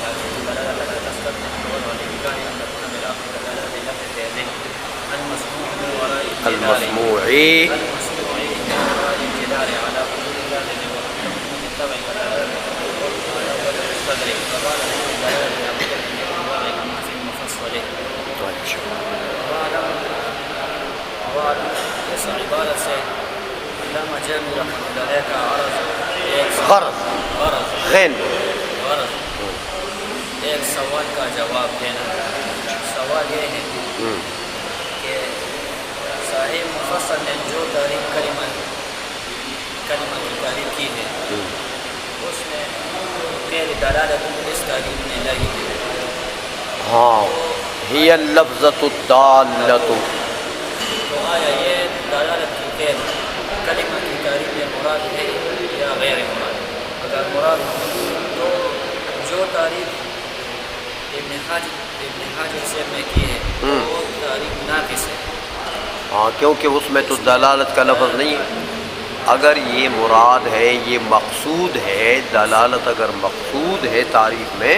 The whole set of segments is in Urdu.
هذه الدلالة لا تستلزم الوضع لإمكان أن تكون بالآخر دلالة للفظ فعله المسموع من وراء المسموع من وراء الجدار على حدود اللازم وأن تكون بالطبع دلالة على وجه الصدر فقال الدلالة لابد أن يكون واضح كما في المفصل. واعلم اس عبارت سے علامہ جامی رحمۃ اللہ علیہ کا غرض ایک سوال کا جواب دینا. سوال یہ ہے کہ صاحب مفصل نے جو تعریف کلمہ کی تعریف کی ہے اس میں غیر دلالت اس تعریف نے لائی ہے. ہاں ہی اللفظۃ الدالۃ. تو آیا یہ دلالت کی غیر کلمہ کی تعریف میں مراد ہے یا غیر مراد؟ اگر مراد تو جو تعریف ابن حاجر سے میں کی ہے وہ تعریف ناقص ہے. ہاں کیونکہ اس میں تو دلالت کا لفظ نہیں ہے. اگر یہ مراد ہے یہ مقصود ہے دلالت اگر مقصود ہے تعریف میں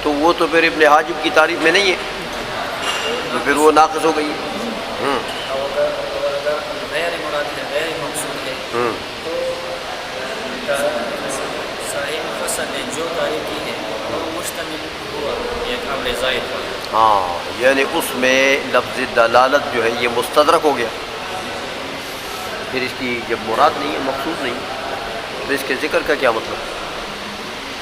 تو وہ تو پھر ابن حاجب کی تعریف میں نہیں ہے تو پھر وہ ناقص ہو گئی. اگر غیر مراد ہے غیر مقصود ہے تو صاحب مفصل نے جو تعریف کی ہے وہ مشتمل ہوا ایک امر زائد پر. ہاں یعنی اس میں لفظ دلالت جو ہے یہ مستدرک ہو گیا. پھر اس کی جب مراد نہیں ہے مقصود نہیں تو اس کے ذکر کا کیا مطلب؟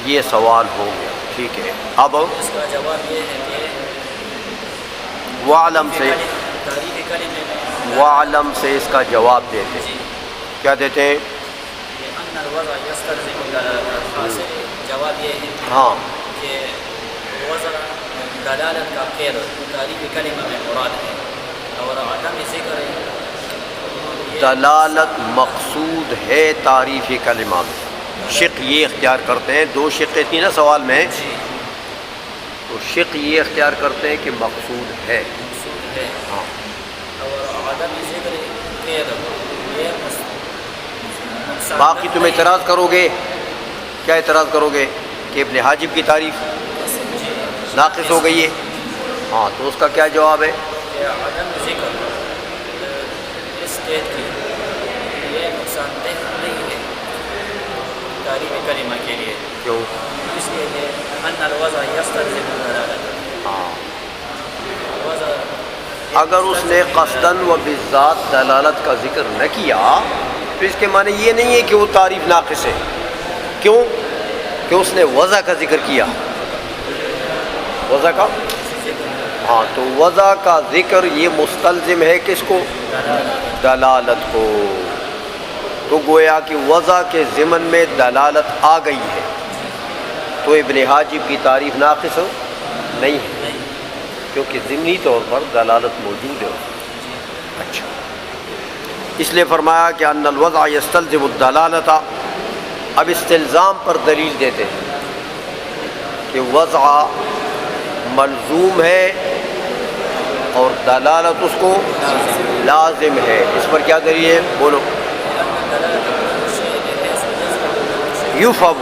یہ سوال ہو گیا. ٹھیک ہے اب اس کا جواب یہ ہے کہ وعلم سے تعریف کلمے میں وعلم سے اس کا جواب دیتے ہیں. کیا دیتے ہیں؟ ان الوضع يستلزم الدلالة. حاصل جواب یہ ہے ہاں کہ وضع دلالت کا غیر تعریف کلمہ میں مراد ہے اور عدم ذکر دلالت مقصود ہے تعریف کلمہ میں. شق یہ اختیار کرتے ہیں دو شقیں تھیں نا سوال میں تو شق یہ اختیار کرتے ہیں کہ مقصود ہے. ہاں اور عدم ذکر غیر یہ باقی تم اعتراض کرو گے. کیا اعتراض کرو گے کہ ابن حاجب کی تعریف ناقص ہو گئی ہے. ہاں تو اس کا کیا جواب ہے؟ عدم ذکر اس قید کی یہ نقصان دہ نہیں ہے تعریف کلمہ کے لیے. کیوں؟ اس لیے کہ ان الوضع يستلزم الدلالة. ہاں وضع اگر اس نے قصداً و بالذات دلالت کا ذکر نہ کیا تو اس کے معنی یہ نہیں ہے کہ وہ تعریف ناقص ہے. کیوں؟ کہ اس نے وضع کا ذکر کیا. وضع کا ہاں تو وضع کا ذکر یہ مستلزم ہے کس کو؟ دلالت کو. تو گویا کہ وضع کے ضمن میں دلالت آ گئی ہے تو ابن حاجب کی تعریف ناقص نہیں ہے کیونکہ ضمنی طور پر دلالت موجود ہے. اچھا اس لیے فرمایا کہ ان الوضع یستلزم الدلالۃ. اب استلزام پر دلیل دیتے ہیں کہ وضع ملزوم ہے اور دلالت اس کو لازم ہے. اس پر کیا دلیل ہے؟ بولو. یفہم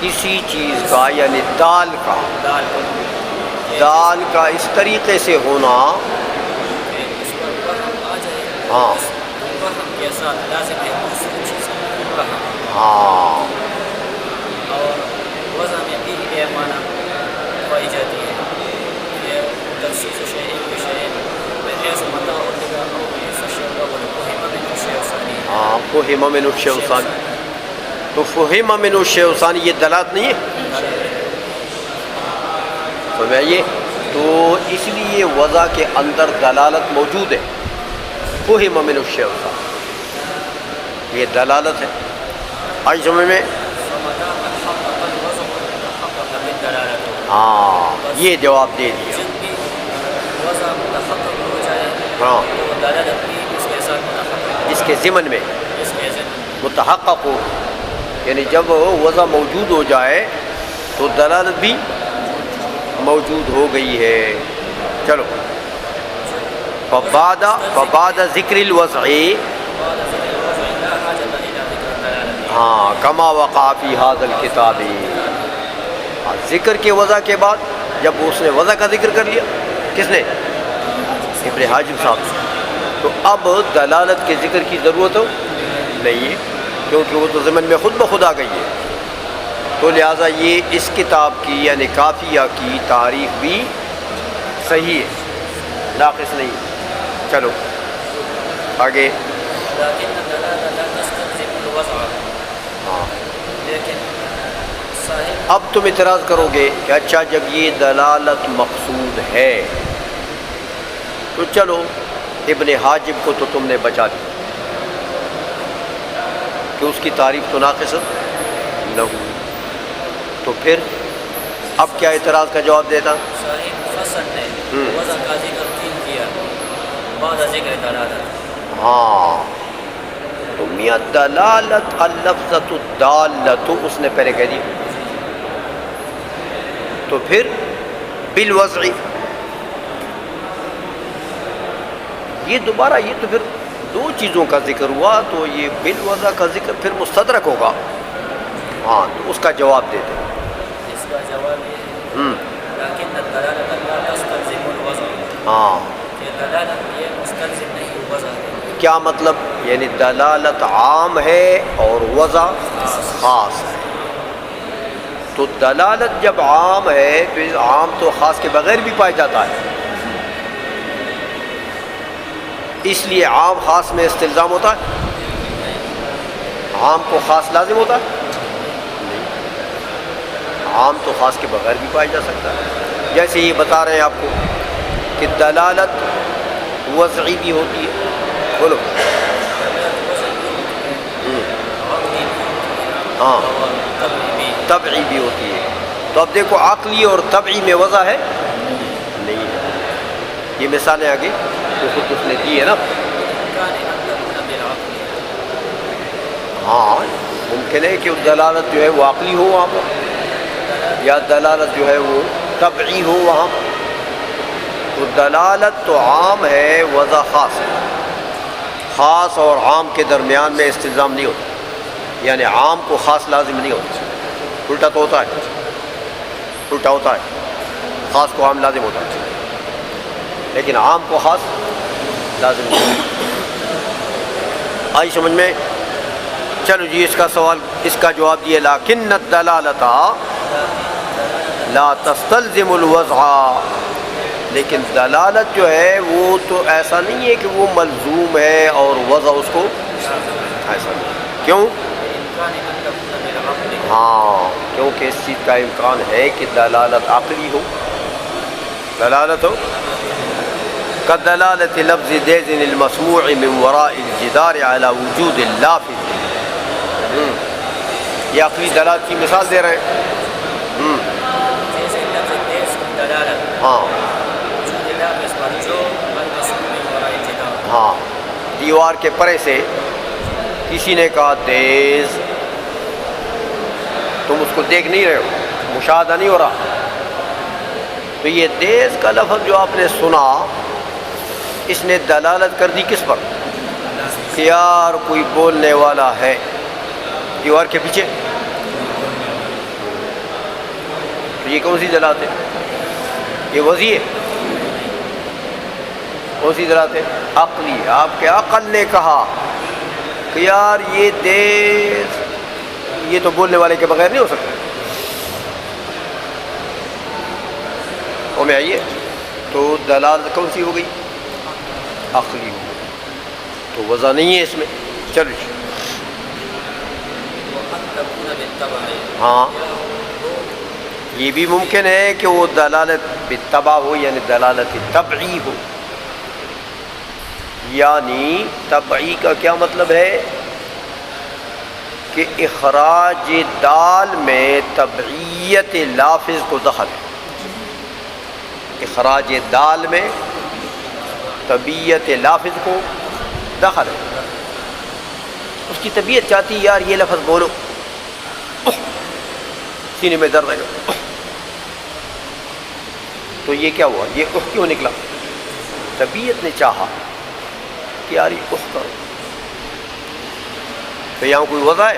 کسی چیز کا یعنی دال کا اس طریقے سے ہونا. ہاں ہاں اور وضع میں بھی یہ معنی پائی جاتی ہے کہ تخصیص شیء بشیء بحیث متى أطلق أو فشى الأول فهم منه الشيء الثاني. ہاں فہم من الشیء الثانی. تو فہم من الشیء الثانی یہ دلالت نہیں ہے. سمجھائیے تو اس لیے وضع کے اندر دلالت موجود ہے. فہم من الشیء الثانی یہ دلالت ہے. آج سمجھ میں ہاں یہ جواب دے دیا. ہاں اس کے ضمن میں متحقق ہو یعنی جب وضع موجود ہو جائے تو دلالت بھی موجود ہو گئی ہے. چلو فبعد ذکر الوضع بعد ذکر الوضع لا حاجة إلى ذکر الدلالة ہاں کما وقع فی ھذا الکتاب، ذکر کے وضع کے بعد جب اس نے وضع کا ذکر کر لیا، کس نے؟ ابن حاجب صاحب، تو اب دلالت کے ذکر کی ضرورت نہیں ہے کیونکہ وہ تو ضمن میں خود بخود آ گئی ہے، تو لہٰذا یہ اس کتاب کی یعنی کافیہ کی تعریف بھی صحیح ہے، ناقص نہیں۔ چلو آگے۔ لیکن الدلالة لا تستلزم الوضع، ہاں لیکن صاحب اب تم اعتراض کرو گے کہ اچھا جب یہ دلالت مقصود ہے تو چلو ابن حاجب کو تو تم نے بچا دیا کہ اس کی تعریف تو ناقص نہ ہوئی، تو پھر اب کیا اعتراض کا جواب دیتا؟ صاحب مفصل نے وضع کا ذکر کیوں کیا بعد ذکر دلالت؟ ہاں تو میاں دلالت اللفظۃ الدالۃ اس نے پہلے کہہ دی، تو پھر بالوضع یہ دوبارہ یہ تو پھر دو چیزوں کا ذکر ہوا، تو یہ بالوضع کا ذکر پھر مستدرک ہوگا، ہاں تو اس کا جواب دیتے ہیں۔ اس کا جواب یہ ہے لیکن الدلالة لا تستلزم الوضع، ہاں کہ دلالت یہ مستلزم نہیں وضع ہے۔ کیا مطلب؟ یعنی دلالت عام ہے اور وضع خاص ہے، تو دلالت جب عام ہے تو اس عام تو خاص کے بغیر بھی پایا جاتا ہے، اس لیے عام خاص میں استلزام ہوتا ہے، عام کو خاص لازم ہوتا ہے نہیں، عام تو خاص کے بغیر بھی پایا جا سکتا ہے، جیسے یہ بتا رہے ہیں آپ کو کہ دلالت وضعی بھی ہوتی ہے، بولو ہاں طبعی بھی ہوتی ہے، تو اب دیکھو عقلی اور طبعی میں وضع ہے نہیں ہے، یہ مثالیں آگے تو خود اس نے دی ہے نا۔ ہاں ممکن ہے کہ دلالت جو ہے وہ عقلی ہو وہاں پر، یا دلالت جو ہے وہ طبعی ہو وہاں پر، تو دلالت تو عام ہے وضع خاص ہے، خاص اور عام کے درمیان میں استلزام نہیں ہوتا، یعنی عام کو خاص لازم نہیں ہوتا، الٹا تو ہوتا ہے، الٹا ہوتا ہے، خاص کو عام لازم ہوتا ہے لیکن عام کو خاص لازم نہیں ہوتا۔ آئی سمجھ میں؟ چلو جی اس کا سوال، اس کا جواب دیے لیکن الدلالۃ لا تستلزم الوضع، لیکن دلالت جو ہے وہ تو ایسا نہیں ہے کہ وہ ملزوم ہے اور وضع اس کو ایسا نہیں، کیوں؟ ہاں کیونکہ اس چیز کا امکان ہے کہ دلالت عقلی ہو، دلالت ہو كدلالة لفظ ديز المسموع من وراء الجدار على وجود اللافظ، یہ عقلی دلالت کی مثال دے رہے ہیں، جیسے لفظ دیس کی دلالت ہاں وجود لافظ پر جو المسموع من وراء الجدار، ہاں دیوار کے پرے سے کسی نے کہا دیز، تم اس کو دیکھ نہیں رہے ہو، مشاہدہ نہیں ہو رہا، تو یہ دیز کا لفظ جو آپ نے سنا اس نے دلالت کر دی کس پر؟ کہ یار کوئی بولنے والا ہے دیوار کے پیچھے، تو یہ کون سی دلالت ہے؟ یہ وضعی ہے، کون سی دلالت ہے؟ عقلی۔ آپ کے عقل نے کہا کہ یار یہ دیز یہ تو بولنے والے کے بغیر نہیں ہو سکتا، وہ میں آئیے تو دلالت کون سی ہو گئی؟ عقلی ہو گئی، تو وضع نہیں ہے اس میں۔ چلو ہاں یہ بھی ممکن ہے کہ وہ دلالت بالطبع ہو، یعنی دلالت طبعی ہو، یعنی طبعی کا کیا مطلب ہے کہ اخراج دال میں طبعیت لافظ کو دخل ہے، اخراج دال میں طبیعت لافظ کو دخل ہے، اس کی طبیعت چاہتی ہے یار یہ لفظ بولو، سینے میں درد ہے، تو یہ کیا ہوا؟ یہ کیوں نکلا؟ طبیعت نے چاہا کہ یار یہ اخ کرو، تو یہاں کوئی وضع ہے؟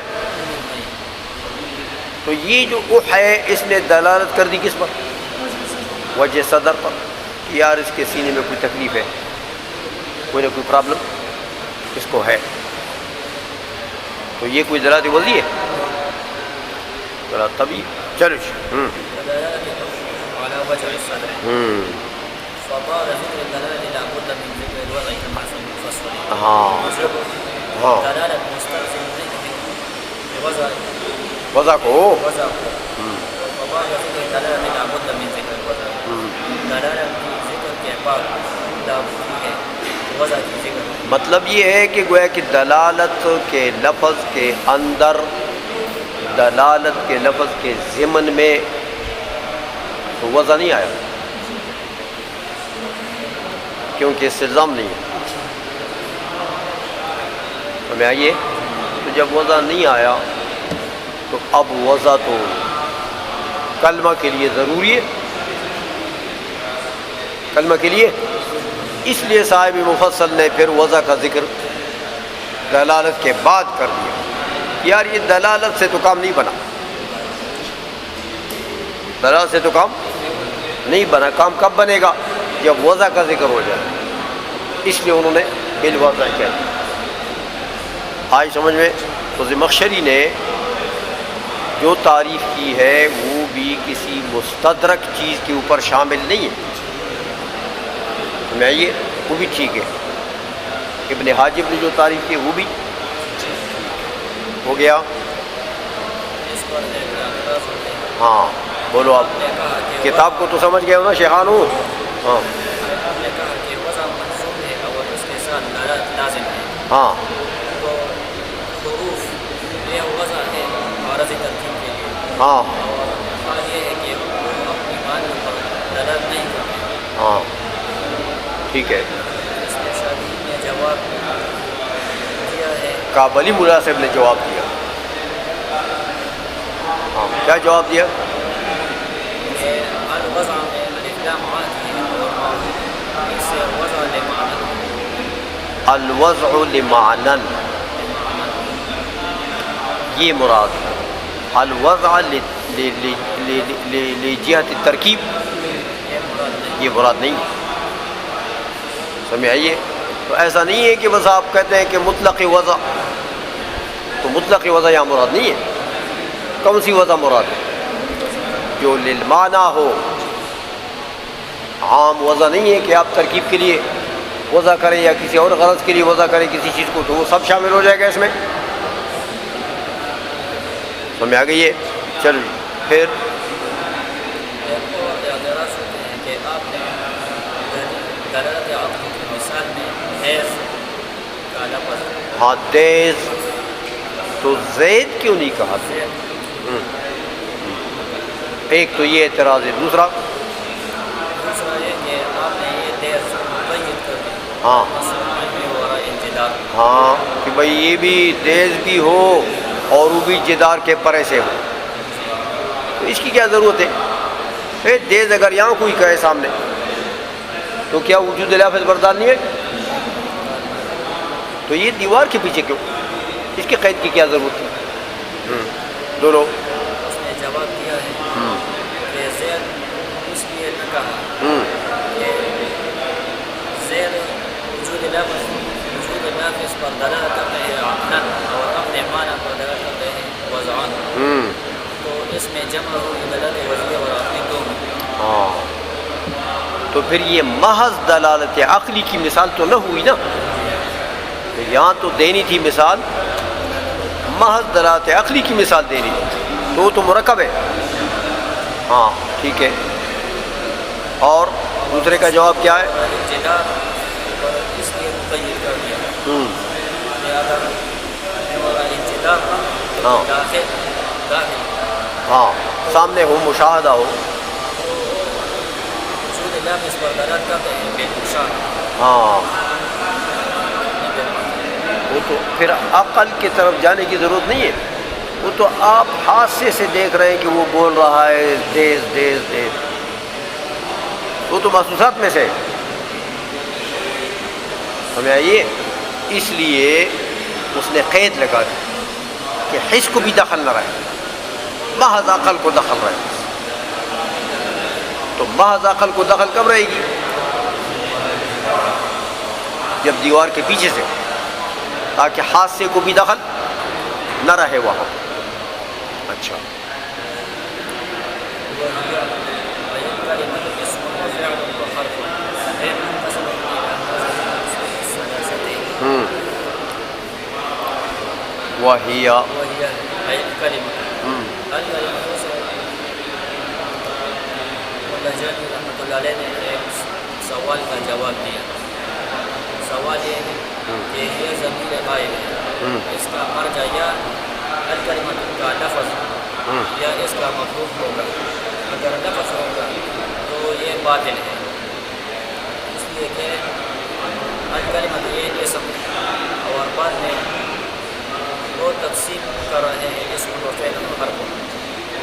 تو یہ جو اخ ہے اس نے دلالت کر دی کس پر؟ وجہ صدر پر، کہ یار اس کے سینے میں کوئی تکلیف ہے، کوئی نہ کوئی پرابلم اس کو ہے. تو یہ کوئی دلالت وضعی ہے؟ دلالت طبیعی. چلو على وجه الصدر فطال ذكر الدلالة لا بد من ذكر الوضع كما سنفصل. دلالة مستلزم ذكر وضع کو فطال ذكر الدلالة لا بد من ذكر الوضع. دلالة کی ذکر کے بعد لا بد ہے وضع کی ذکر. مطلب یہ ہے کہ گویا کہ دلالت کے لفظ کے اندر، دلالت کے لفظ کے ضمن میں تو وضع نہیں آیا، کیونکہ استلزام نہیں ہے. ہمیں آئیے، تو جب وضع نہیں آیا تو اب وضع تو کلمہ کے لیے ضروری ہے، کلمہ کے لیے. اس لیے صاحب مفصل نے پھر وضع کا ذکر دلالت کے بعد کر دیا. یار یہ دلالت سے تو کام نہیں بنا، دلالت سے تو کام نہیں بنا. کام کب بنے گا؟ جب وضع کا ذکر ہو جائے. اس لیے انہوں نے بالوضع کہہ دیا. آج سمجھ میں؟ تو زمخشری نے جو تعریف کی ہے وہ بھی کسی مستدرک چیز کے اوپر شامل نہیں ہے. میں یہ وہ بھی ٹھیک ہے. ابن حاجب نے جو تعریف کی وہ بھی ہو گیا. اس پر ہاں بولو آپ. کتاب کو تو سمجھ گئے ہو نا شیخانو؟ ہاں نے کہا کہ وضع منصوب ہے اور اس کے ساتھ دلالت لازم ہے. ہاں تو حروف یہ وضع ہے عارضی ترکیب کے لیے. ہاں اور حال یہ ہے کہ وہ اپنی معنی پر دلالت نہیں کرتے. ہاں ٹھیک ہے. اس میں شادی نے جواب دیا ہے. کابلی ملا صاحب نے جواب دیا. ہاں کیا جواب دیا؟ کہ الوضع میں الف لام آتی ہے اور اس سے وضع لمعنی الوضع لمعنن، یہ مراد ہے. الوضع لجہت الترکیب یہ مراد نہیں. سمجھ آئیے؟ تو ایسا نہیں ہے کہ بس آپ کہتے ہیں کہ مطلق وضع، تو مطلق وضع یہاں مراد نہیں ہے. کون سی وضع مراد ہے؟ جو للمعنی ہو. عام وضع نہیں ہے کہ آپ ترکیب کے لیے وضع کریں یا کسی اور غرض کے لیے وضع کریں کسی چیز کو، تو وہ سب شامل ہو جائے گا اس میں. سمجھ آ گئی ہے؟ چلو پھر اعتراض ہوتے ہیں کہ آپ نے دلالت عقلی کی مثال میں حیض کا لفظ ہاں تیز تو زید کیوں نہیں کہا؟ ایک تو یہ اعتراض ہے. دوسرا یہ کہ آپ نے یہ تیز مقید کر دی. ہاں ہاں کہ بھائی یہ بھی تیز بھی ہو اور وہ بھی جدار کے پرے سے ہو، تو اس کی کیا ضرورت ہے؟ تیز اگر یہاں کوئی کہے سامنے تو کیا وجود لفظ بردار نہیں ہے؟ تو یہ دیوار کے پیچھے کیوں؟ اس کے قید کی کیا ضرورت ہے؟ دونوں اس نے جواب دیا ہے کہ زید اس لیے نہ کہا کہ زید وجود لفظ پر دلالت کرتے ہیں عقلاً اور اپنے معنی پر دلالت کرتے ہیں وضعاً. تو اس میں جمع ہوئی دلالت وضعی اور عقلی دونوں. ہاں تو پھر یہ محض دلالت عقلی کی مثال تو نہ ہوئی نا. یہاں تو دینی تھی مثال، محض دلالت عقلی کی مثال دینی تھی، تو وہ تو مرکب ہے. ہاں ٹھیک ہے. اور دوسرے کا جواب کیا ہے؟ جدار اس لیے مقید کر دیا جدار ہاں داخل ہاں سامنے ہو، مشاہدہ ہو. وجود لفظ پر دلالت کرتے ہیں بالمشاہدہ. ہاں وہ تو پھر عقل کی طرف جانے کی ضرورت نہیں ہے. وہ تو آپ حادثے سے دیکھ رہے ہیں کہ وہ بول رہا ہے تیز تیز تیز، وہ تو محسوسات میں سے. سمجھ آئیے؟ اس لیے اس نے قید لگا دی کہ حس کو بھی دخل نہ رہے، محض عقل کو دخل رہے. تو محض عقل کو دخل کب رہے گی؟ جب دیوار کے پیچھے سے، تاکہ حادثے کو بھی دخل نہ رہے وہاں. اچھا، وہی رحمۃ اللہ علیہ نے ایک سوال کا جواب دیا. سوال یہ ہے کہ یہ ضمیر غائب ہے، اس کا مرجع یا الکلمۃ کا لفظ یا اس کا مفہوم ہوگا. اگر لفظ ہوگا تو یہ باطل ہے، اس لیے کہ الکلمۃ یہ اسم اور بعد میں وہ تقسیم کر رہے ہیں اسم و فعل و حرف.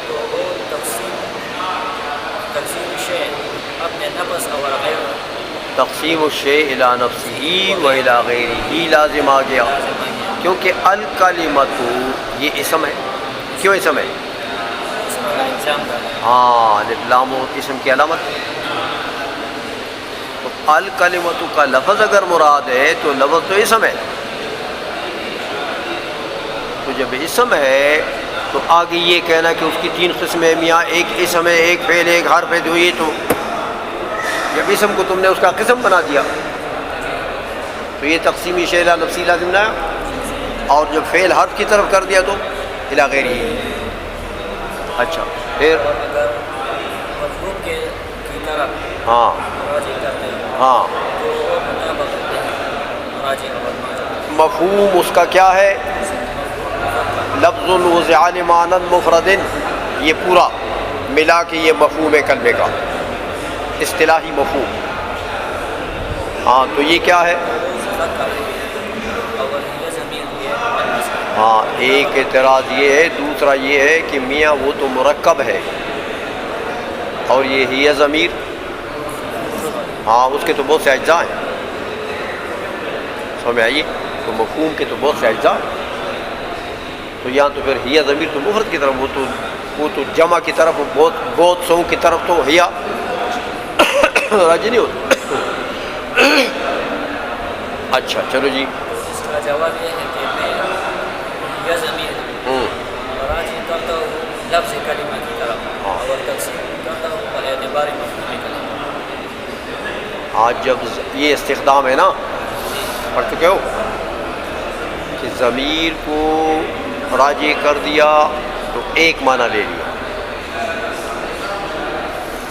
تو وہ تقسیم شے اپنے نفس اور غیر تقسیم الشیء الی نفسہ و الی غیرہ لازم آ گیا، کیونکہ الکلمۃ یہ اسم ہے. کیوں اسم ہے؟ ہاں، الف لام اسم کی علامت. تو الکلمۃ کا لفظ اگر مراد ہے تو لفظ تو اسم ہے. تو جب اسم ہے تو آگے یہ کہنا کہ اس کی 3 قسمیں میاں، ایک اسم ہے، ایک فعل، ایک حرف ہے. تو یہ تو جب اسم کو تم نے اس کا قسم بنا دیا تو یہ تقسیمی شیء الی نفسی لازم نہ ہے، اور جب فعل حرف کی طرف کر دیا تو الی غیرہ. اچھا، پھر اگر مفہوم کی طرف ہاں راجع کرتے ہیں ہاں تو وہ مطابق ہوتے ہیں راجع اور ماجع. مفہوم اس کا کیا ہے؟ لفظ وضع لمعنى مفرد، یہ پورا ملا کے یہ مفہوم ہے کلمے کا، اصطلاحی مفہوم. ہاں، تو یہ کیا ہے؟ ہاں، ایک اعتراض یہ ہے. دوسرا یہ ہے کہ میاں وہ تو مرکب ہے اور یہ ہی ضمیر، ہاں اس کے تو بہت سے اجزاء ہیں. سمجھ آئیے؟ تو مفہوم کے تو بہت سے اجزاء ہیں. تو یہاں تو پھر ہیا ضمیر تو مفرد کی طرف، وہ تو جمع کی طرف، بہت سو کی طرف تو ہیا راجی نہیں ہوتا. اچھا چلو جی. اس کا جواب یہ ہے کہ میں یہ ضمیر راجع کرتا ہوں لفظ کلمہ کی طرف اور تقسیم کرتا ہوں پر اعتبار مفہوم کلمہ. آج جب یہ استخدام ہے نا، پڑھ چکے ہو کہ ضمیر کو راجع کر دیا تو ایک معنی لے لیا.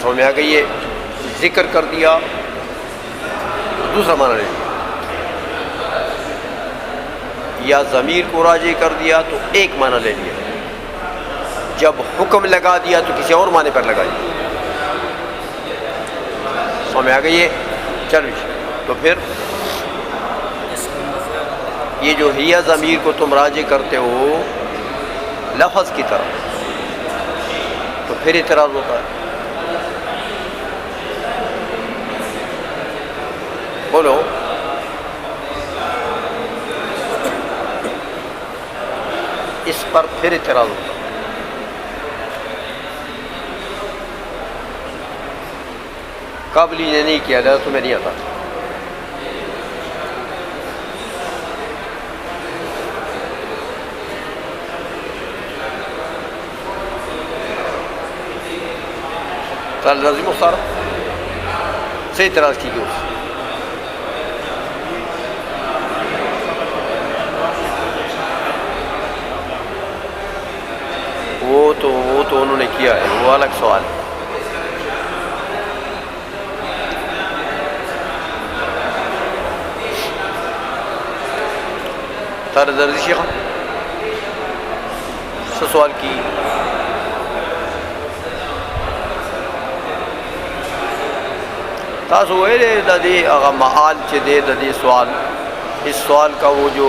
سمجھ میں آ گئی؟ ہے ذکر کر دیا تو دوسرا معنی لے لیا، یا ضمیر کو راجع کر دیا تو ایک معنی لے لیا. جب حکم لگا دیا تو کسی اور معنی پر لگائی. سمجھ میں آ گئی ہے؟ چلو تو پھر یہ جو ہیا ضمیر کو تم راجع کرتے ہو لفظ کی طرف تو پھر اعتراض ہوتا ہے. بولو. اس پر پھر اعتراض ہوتا ہے. قبل نے نہیں کیا تھا، تمہیں نہیں آتا. رضی مختار سے اعتراض کی گئی اس سے. وہ تو انہوں نے کیا ہے، وہ الگ سوال ہے. درزی شیخ سے سوال کی. تاسو ویلې د دې هغه معال چې دی د دې سوال، اس سوال کا وہ جو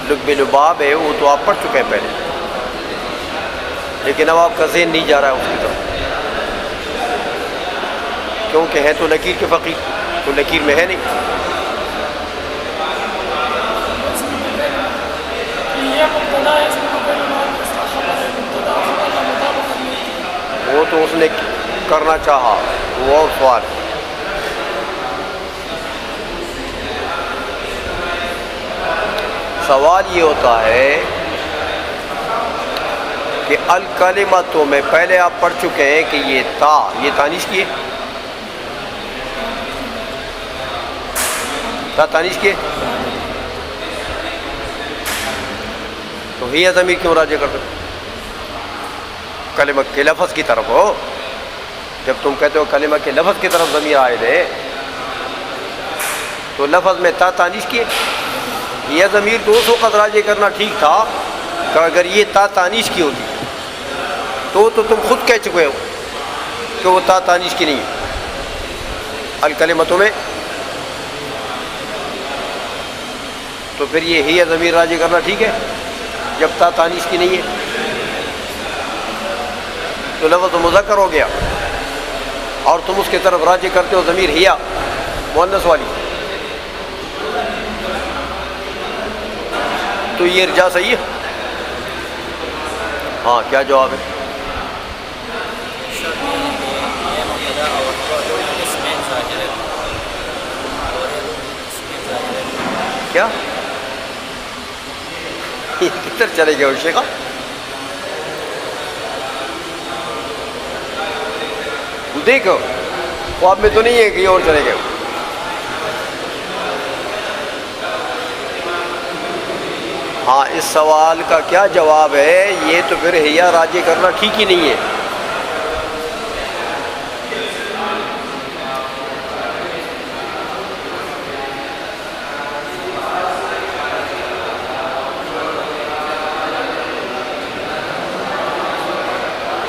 لب لباب ہے وہ تو آپ پڑھ چکے ہیں پہلے، لیکن اب آپ کا ذہن نہیں جا رہا ہے اس کی طرف، کیونکہ ہے تو نکیر کے فقیر، تو نکیر میں ہے نہیں. نے کرنا چاہا وہ اور سوال ہے۔ سوال یہ ہوتا ہے کہ الکلمتوں میں پہلے آپ پڑھ چکے ہیں کہ یہ تانیث کی ہے، تا تانیث کی ہے، تو ہی ضمیر کیوں راجع کرتے ہو؟ کلمہ کے لفظ کی طرف ہو، جب تم کہتے ہو کلمہ کے لفظ کی طرف ضمیر عائد ہے تو لفظ میں تا تانیث کی ہے۔ یہ ضمیر تو اس وقت راجع کرنا ٹھیک تھا کہ اگر یہ تا تانیث کی ہوتی تو تم خود کہہ چکے ہو کہ وہ تا تانیث کی نہیں ہے الکلمتوں میں، تو پھر یہ ہی ضمیر راجع کرنا ٹھیک ہے جب تا تانیث کی نہیں ہے، تو لفظ مذکر ہو گیا اور تم اس کی طرف راجع کرتے ہو ضمیر ہیا مؤنث والی، تو یہ ارجاء صحیح ہے؟ ہاں، کیا جواب ہے؟ کیا کدھر چلے گئے شیخا؟ دیکھو خواب میں تو نہیں ہے کہ اور چلے گئے۔ ہاں، اس سوال کا کیا جواب ہے؟ یہ تو پھر ہیا راجع کرنا ٹھیک ہی نہیں ہے۔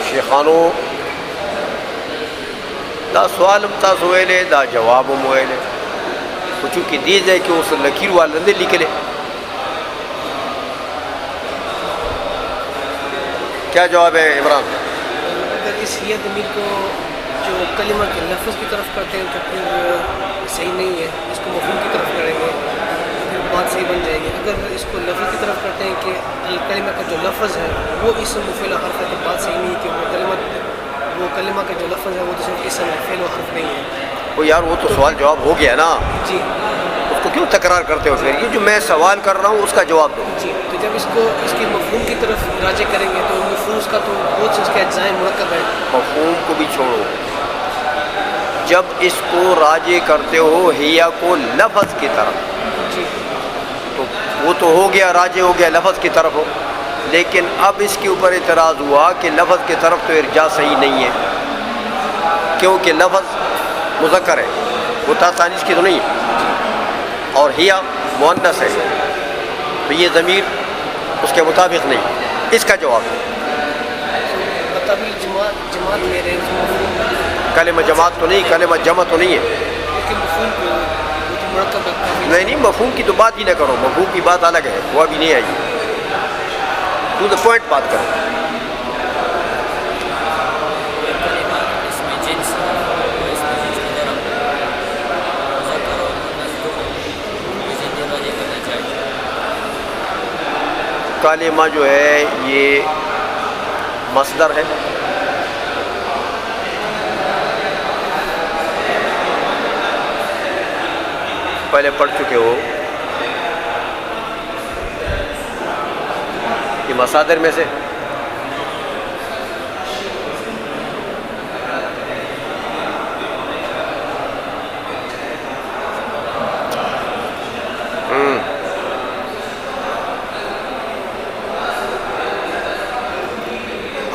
شیخانو دا سوال تاسو ویلے دا جواب ویلے، تو چونکہ دیز ہے کہ اس لکیر والے لکھ لے۔ کیا جواب ہے عمران؟ اگر اس ہی ضمیر کو جو کلمہ کے لفظ کی طرف کرتے ہیں تو پھر صحیح نہیں ہے، اس کو مفہوم کی طرف کریں گے پھر بات صحیح بن جائے گی۔ اگر اس کو لفظ کی طرف کرتے ہیں کہ الکلمہ کا جو لفظ ہے وہ اسم و فعل و حرف ہے، تو بات صحیح نہیں ہے کہ وہ کلمہ کا جو لفظ ہے وہ تو صرف اسم ہے، فعل و حرف نہیں ہے۔ وہ یار وہ تو سوال جواب ہو گیا نا، جی، اس کو کیوں تکرار کرتے ہو؟ پھر یہ جو میں سوال کر رہا ہوں اس کا جواب دو۔ جی، تو جب اس کو اس کی مفہوم کی طرف راجع کریں گے تو مفہوم اس کا تو بہت سے اس کے اجزائے مرکب ہے۔ مفہوم کو بھی چھوڑو، جب اس کو راجع کرتے ہو ہیا کو لفظ کی طرف، جی، تو وہ تو ہو گیا، راجع ہو گیا لفظ کی طرف ہو، لیکن اب اس کے اوپر اعتراض ہوا کہ لفظ کی طرف تو ارجاء صحیح نہیں ہے کیونکہ لفظ مذکر ہے، وہ تا تانیث کی تو نہیں ہے، اور ہیا مؤنث ہے، تو یہ ضمیر اس کے مطابق نہیں۔ اس کا جواب مطابق جماعت میرے کلمہ جماعت تو نہیں، کلمہ جمع تو نہیں ہے۔ لیکن مفہوم کو وہ تو مرکب ہے۔ نہیں، مفہوم کی تو بات ہی نہ کرو، مفہوم کی بات الگ ہے، وہ ابھی نہیں آئی، ٹو دا پوائنٹ بات کرو۔ کلمہ اس میں جنس اس میں جنس کی طرف مذکر اور مؤنث دونوں اسی طرح راجع کرنا چاہیے۔ کلمہ جو ہے یہ مصدر ہے، پہلے پڑھ چکے ہو، یہ مصادر میں سے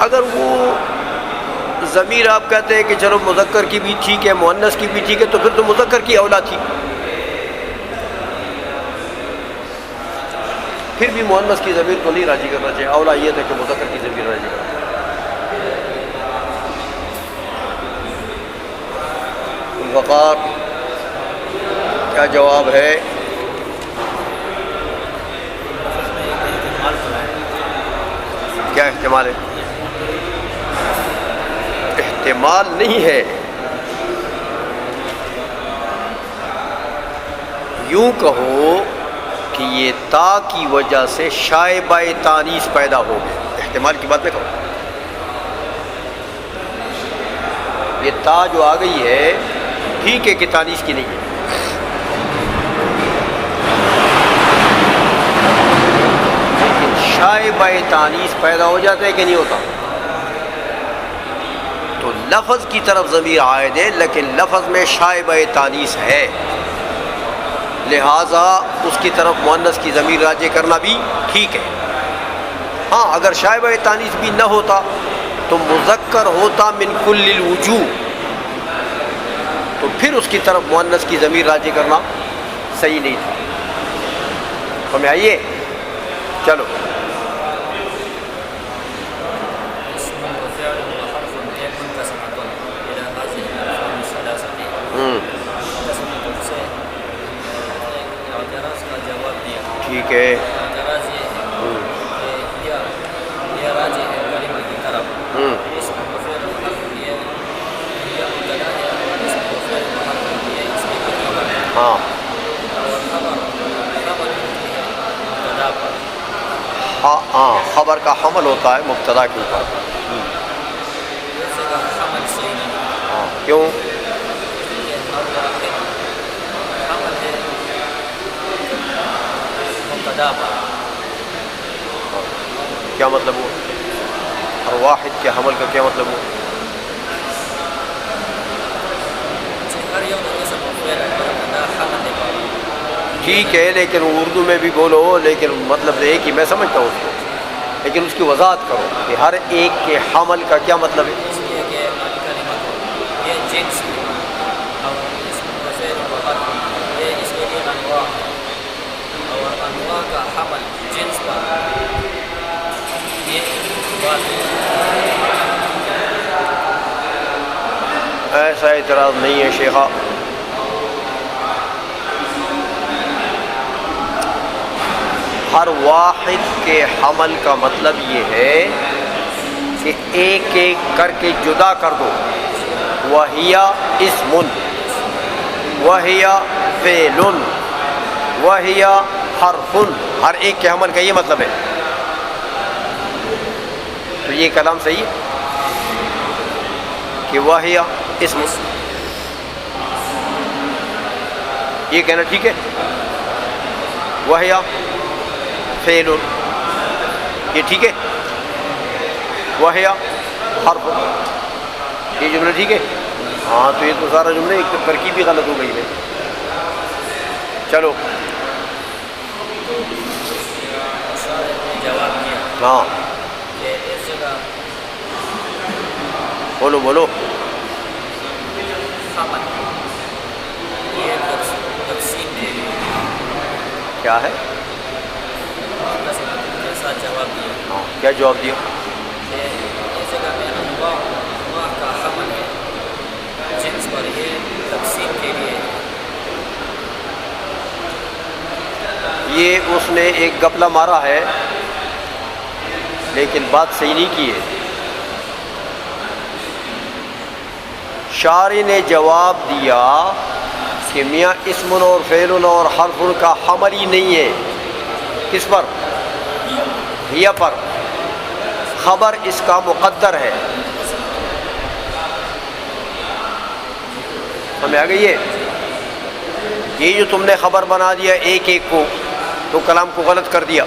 اگر وہ ضمیر آپ کہتے ہیں کہ چلو مذکر کی بھی ٹھیک ہے، مؤنث کی بھی ٹھیک ہے، تو پھر تو مذکر کی اولا تھی، پھر بھی مؤنث کی ضمیر کو نہیں راضی کرنا چاہیے، اولا یہ تھا کہ مذکر کی ضمیر راضی کرنا چاہیے۔ الوقار کیا جواب ہے؟ کیا احتمال ہے؟ احتمال نہیں ہے، یوں کہو کہ یہ تا کی وجہ سے شائبہ تانیث پیدا ہو گیا، احتمال کی بات نہ کرو۔ یہ تا جو آ گئی ہے ٹھیک ہے کہ تانیث کی نہیں ہے، لیکن شائبہ تانیث پیدا ہو جاتا ہے کہ نہیں ہوتا؟ تو لفظ کی طرف ضمیر عائد ہے لیکن لفظ میں شائبہ تانیث ہے، لہٰذا اس کی طرف مؤنث کی ضمیر راجع کرنا بھی ٹھیک ہے۔ ہاں اگر شائبہ تانیث بھی نہ ہوتا تو مذکر ہوتا من کل الوجوہ، تو پھر اس کی طرف مؤنث کی ضمیر راجع کرنا صحیح نہیں تھا۔ ہمیں آئیے چلو ٹھیک ہے۔ ہاں ہاں خبر کا حمل ہوتا ہے مبتدا کے اوپر۔ ہاں کیوں؟ کیا مطلب ہوا؟ ہر واحد کے حمل کا کیا مطلب ہوا؟ ٹھیک ہے لیکن اردو میں بھی بولو، لیکن مطلب ایک ہی میں سمجھتا ہوں اس کو، لیکن اس کی وضاحت کرو کہ ہر ایک کے حمل کا کیا مطلب ہے؟ ایسا اعتراض نہیں ہے شیخا، ہر واحد کے حمل کا مطلب یہ ہے کہ ایک ایک کر کے جدا کر دو، وَهِيَ اسم، وَهِيَ فعل، وَهِيَ حرف، ہر ایک کے حمل کا یہ مطلب ہے۔ تو یہ کلام صحیح ہے کہ وَهِيَ اسم، یہ کہنا ٹھیک ہے؟ وَهِيَ فعل، یہ ٹھیک ہے؟ وَهِيَ حرف، یہ جملہ ٹھیک ہے؟ ہاں تو یہ تو سارا جملہ ایک ترکیب بھی غلط ہو گئی ہے۔ چلو ہاں بولو بولو۔ کیا ہے؟ ہاں کیا جواب دیا؟ یہ اس نے ایک گپلا مارا ہے لیکن بات صحیح نہیں کی ہے۔ شاعر نے جواب دیا کہ میاں اسم اور فعل اور حرف کا حمل ہی نہیں ہے، کس پر؟ ہی پر، خبر اس کا مقدر ہے۔ ہمیں آ گئی ہے؟ یہ جو تم نے خبر بنا دیا ایک ایک کو، تو کلام کو غلط کر دیا،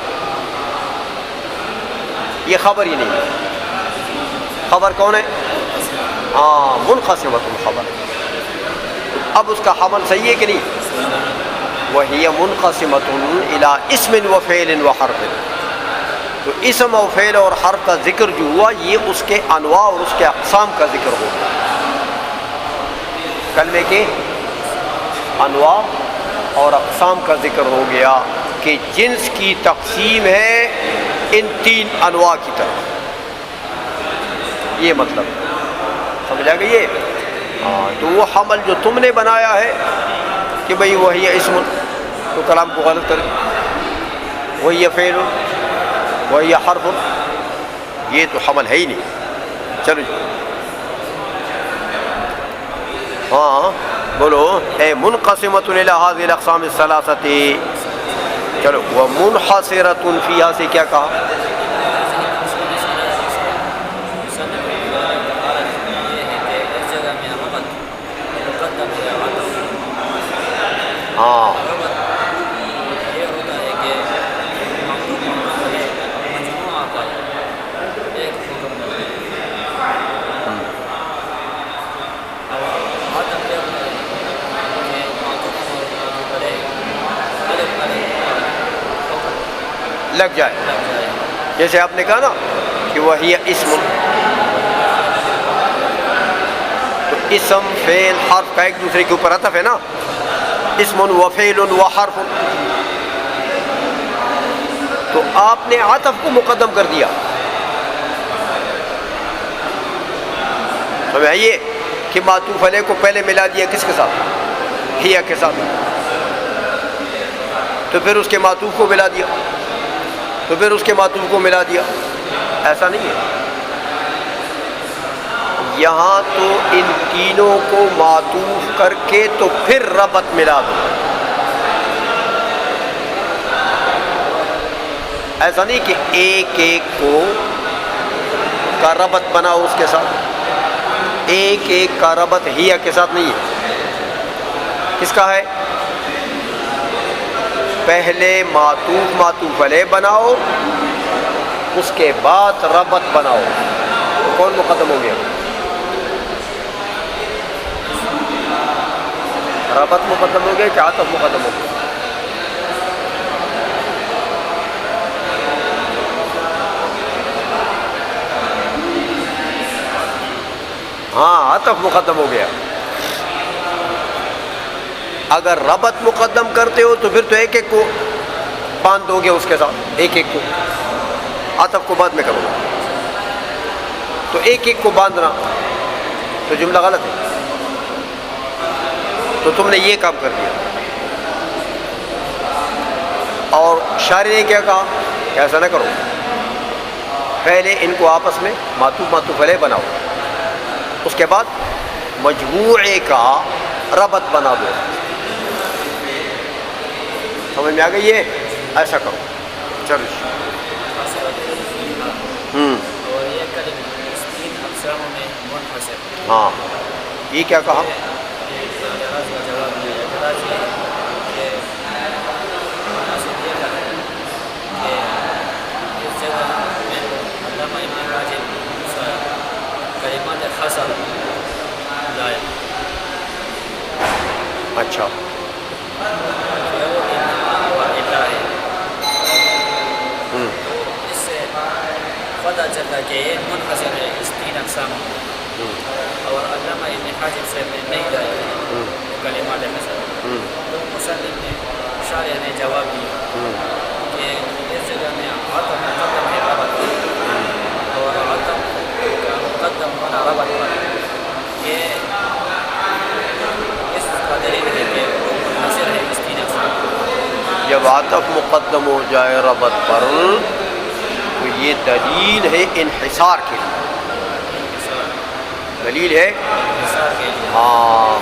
یہ خبر ہی نہیں ہے۔ خبر کون ہے؟ ہاں منقسمۃ الخبر، اب اس کا حمل صحیح ہے کہ نہیں؟ وَهِيَ مُنْقَسِمَةٌ إِلَىٰ اسْمٍ وَفِعْلٍ وَحَرْفٍ، تو اسم و فعل اور حرف کا ذکر جو ہوا یہ اس کے انواع اور اس کے اقسام کا ذکر ہو گیا۔ کلمے کے انواع اور اقسام کا ذکر ہو گیا کہ جنس کی تقسیم ہے ان تین انواع کی طرف، یہ مطلب سمجھ آ گئی ہے؟ ہاں تو وہ حمل جو تم نے بنایا ہے کہ بھئی وہی اسم، تو کلام کو غلط کر، وہی فعل، وہی حرف، یہ تو حمل ہے ہی نہیں۔ چلو جی ہاں بولو، اے منقسمۃ الی هذه الاقسام الثلاثۃ، چلو ومنحصرۃ فیہا سے کیا کہا؟ ہاں ربط یہ ہوتا ہے کہ معطوف علیہ مجموعہ کا ایک حکم ہے اور عطف یہ ہوتا ہے کہ معطوف علیہ الگ الگ حکم لگ جائے. لگ جائے. جیسے آپ نے کہا نا کہ وہی اسم، تو اسم فعل حرف کا ایک دوسرے کے اوپر عطف ہے نا، اسم و فعل و حرف، تو آپ نے عطف کو مقدم کر دیا. سمجھ آئیے کہ معطوف علیہ کو پہلے ملا دیا کس کے ساتھ؟ ہی کے ساتھ. تو پھر اس کے معطوف کو ملا دیا، تو پھر اس کے معطوف کو ملا دیا. ایسا نہیں ہے، یہاں تو ان تینوں کو معطوف کر کے تو پھر ربط ملا دو. ایسا نہیں کہ ایک ایک کو کا ربط بناؤ اس کے ساتھ، ایک ایک کا ربط ہی کے ساتھ نہیں ہے. کس کا ہے؟ پہلے معطوف علیہ بناؤ، اس کے بعد ربط بناؤ. کون مقدم ہو گیا؟ ربط مقدم ہو گیا کہ عطف مقدم ہو گیا؟ ہاں عطف مقدم ہو گیا. اگر ربط مقدم کرتے ہو تو پھر تو ایک ایک کو باندھ دو گے اس کے ساتھ، ایک ایک کو. عطف کو بعد میں کرو، تو ایک ایک کو باندھنا تو جملہ غلط ہے. تو تم نے یہ کام کر دیا. اور شاعر نے کیا کہا کہ ایسا نہ کرو، پہلے ان کو آپس میں معطوف علیہ بناؤ، اس کے بعد مجموعے کا ربط بنا دو. سمجھ میں آ گئی ہے؟ ایسا کرو. چلو اور یہ کلمہ اس تین اقساموں میں منحصر. ہاں یہ کیا کہا؟ اعتراض کا جواب میں اعتراض یہ ہے کہ مناسب یہ ہے کہ اس جگہ میں علامہ ابن حاجب کلمات حصر لائے. اچھا کہ وہ انما و الا ہے. اس سے پتہ چلتا کہ یہ منحصر ہے اس تین اقسام میں. اور علامہ ابن حاجب سے میں نہیں لائے کلمات حصر. تو مصنف نے شارح نے جواب دیا کہ اس جگہ میں عطف مقدم ہے ربط پر، اور عطف کا مقدم ہونا ربط پر یہ اس کا دلیل ہے کہ وہ منحصر ہے اس تین اقسام. جب عطف مقدم ہو جائے ربط پر تو یہ دلیل ہے انحصار کے لیے. دلیل ہے انحصار کے لیے. ہاں.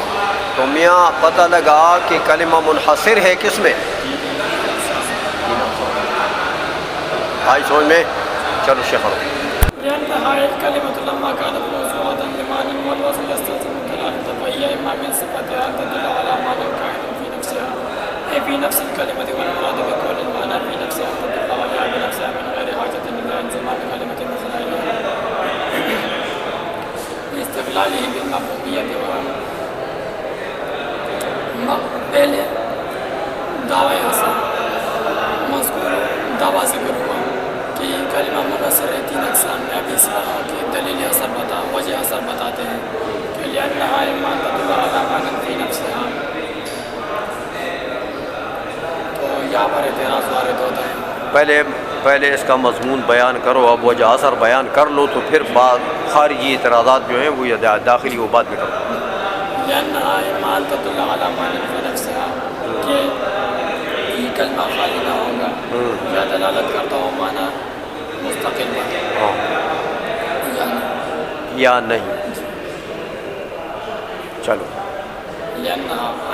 تو میاں پتہ لگا کہ کلمہ منحصر ہے کس میں؟ آئی سمجھ میں؟ چلو شیخ لأنها الكلمة لما كانت موضوعة لمعنى والوصف يستلزم الدلالة فهي إما من صفتها أن تدل على معنى كائن في نفسها أي في نفس الكلمة والمراد بكل المعنى في نفسها أن تدل عليها بنفسها من غير حاجة إلى انزمام كلمة مثل إليها لاستقلاله بالمفهومية پہلے دعوی حسن مذکور دعویٰ ذکر ہوا کہ کلمہ منحصر ہے تین اقسام میں. ابھی اس طرح کی دلیل اثر وجہ اثر بتاتے ہیں کہ لأنها إما تدل على معنى في نفسها. تو یہاں پر اعتراض وارد ہوتا ہے. پہلے اس کا مضمون بیان کرو، اب وجہ اثر بیان کر لو تو پھر بعد خارجی اعتراضات جو ہیں وہ داخلی وہ بعد میں کرو. لأنها إما تدل على معنى في نفسها کہ یہ کلمہ خالی نہ ہوگا یا دلالت کرتا ہو معنی مستقل پر یا نہیں. چلو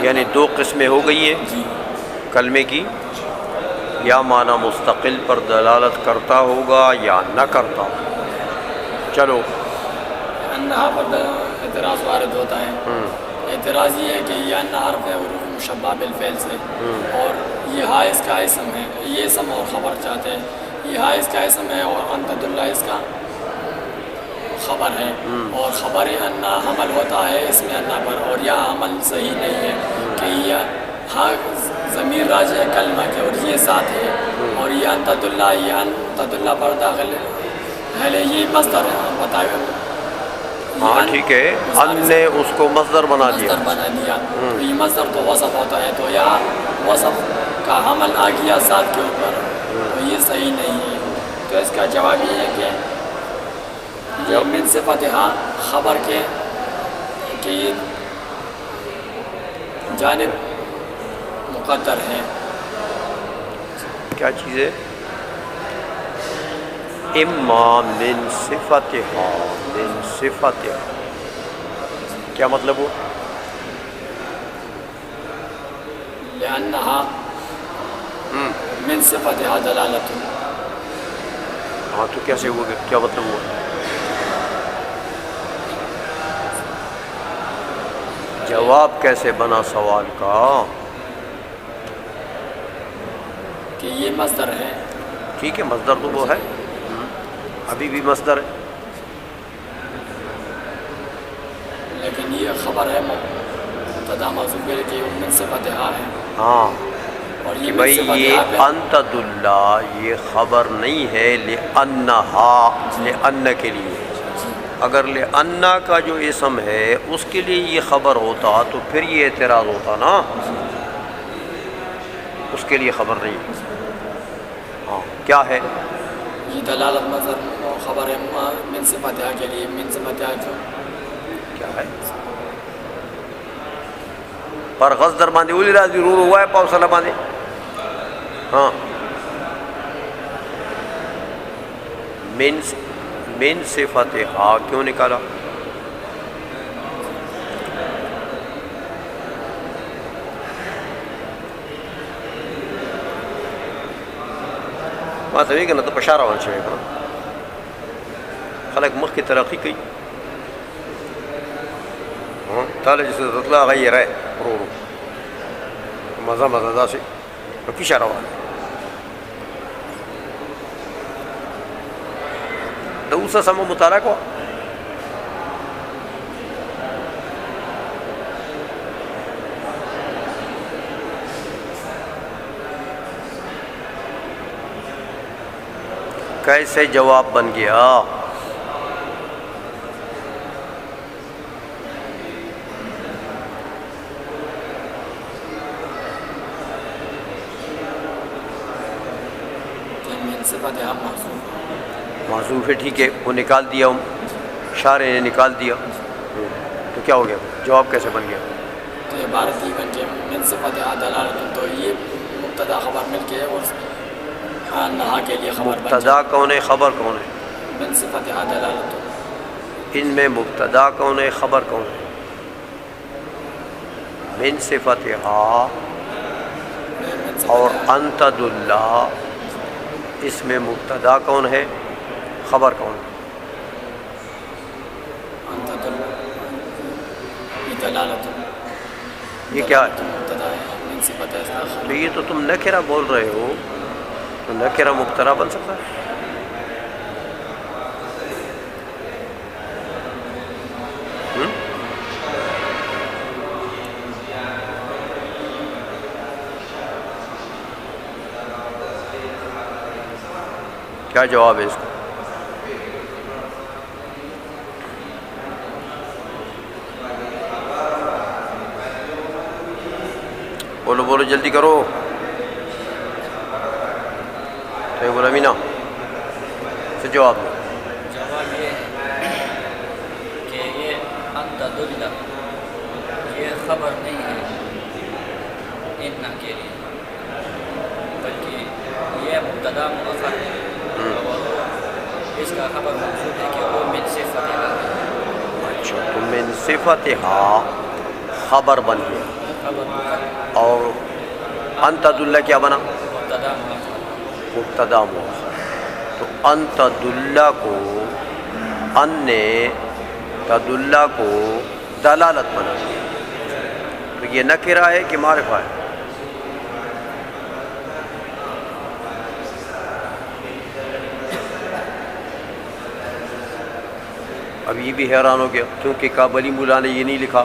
یعنی دو قسمیں ہو گئی ہیں کلمے کی، یا معنی مستقل پر دلالت کرتا ہوگا یا نہ کرتا. چلو انہا پر اعتراض وارد ہوتا ہے. اعتراض یہ ہے کہ یہ انہا حرف ہے حروف مشبہ بالفعل سے، اور یہ ہا اس کا اسم ہے، یہ اسم اور خبر چاہتے ہیں، یہ ہا اس کا اسم ہے اور ان تدل اس کا خبر ہے، اور خبر انا حمل ہوتا ہے اس میں انا پر، اور یہ عمل صحیح نہیں ہے کہ یہ ہا ضمیر راجع ہے کلمہ کے اور یہ ذات ہے، اور یہ ان تدل پر داخل ہے، یہ مصدر بتایا، ہاں ٹھک ہے، ان نے اس کو مصدر بنا دیا، مصدر بنا دیا، تو یہ مصدر تو وصف ہوتا ہے، تو یہاں وصف کا حمل آ گیا ذات کے اوپر، تو یہ صحیح نہیں ہے، تو اس کا جواب یہ ہے کہ یہ من صفت ہاں خبر کے کہ یہ جانب مقدر ہے، کیا چیز ہے؟ اما من صفتہا، من صفتہا کیا مطلب ہو؟ لأنہا من صفتہا دلالت، ہاں تو کیسے ہوا، کیا مطلب ہوا؟ جواب کیسے بنا سوال کا؟ کہ یہ مصدر ہے، ٹھیک ہے، مصدر تو وہ ہے، ابھی بھی مصدر ہے، لیکن یہ خبر ہے مبتدا محذوف ہے کہ وہ من صفتہا ہے، ہاں اور کہ یہ من بھائی یہ صفتہا پہ انتد اللہ یہ خبر نہیں ہے لأنہا، لأن کے لیے، اگر لأن کا جو اسم ہے اس کے لیے یہ خبر ہوتا تو پھر یہ اعتراض ہوتا نا، اس کے لیے خبر نہیں، ہاں کیا ہے؟ یہ دلالت مصدر خبر ہے من صفتہا کے لیے، من صفتہا جو کیا ہے؟ پر غز در باندھے اولی راضی رور ہوا ہے پاؤ صلاح باندھے، ہاں من صفتہا کیوں نکالا؟ ما سوي کنه ته بشاره وان شوی کنه خلک مخ کی ترقی کوي، تعالی جس تطلع غیر ہے رو مزه مزه داسې نو کی اشاره وان د اوسه سمو مطالعه کو، کیسے جواب بن گیا؟ من صفتہا معذوف ہے، ٹھیک ہے، وہ نکال دیا، شارع نے نکال دیا، تو کیا ہو گیا؟ جواب کیسے بن گیا؟ تو عبارت یہ بن کے من صفتہا دلالت، تو یہ مبتدا خبر مل کے اور نہا کے لیے خبر بن مبتدا کون ہے، خبر کون ہے؟ من صفتہا دلالت، ان میں مبتدا کون ہے، خبر کون ہے؟ من صفتہا اور انتد اللہ، اس میں مبتدا کون ہے، خبر کون ہے؟ یہ کیا ہے؟ تو یہ تو تم نکرہ بول رہے ہو، تو نکرہ مبتدا بن سکتا ہے؟ کیا جواب ہے اس کا؟ بولو بولو جلدی کرو، تو بولا مینا سے جواب دو۔ جواب یہ ہے کہ یہ انتدل یہ خبر نہیں ہے ان کے لیے، بلکہ یہ مبتدا مؤخر ہے، اور اس کا خبر موجود ہے کہ وہ من صفتہا ہے۔ اچھا، تو من صفتہا خبر بن گیا، خبر مؤخر اور انتدل کیا بنا؟ مبتدا مؤخر۔ مبتدا مؤخر، تو انتدل کو ان نے تدل کو دلالت بنا دیا، تو یہ نکرہ ہے کہ معرفہ ہے؟ اب یہ بھی حیران ہو گیا کیونکہ کابلی مولا نے یہ نہیں لکھا.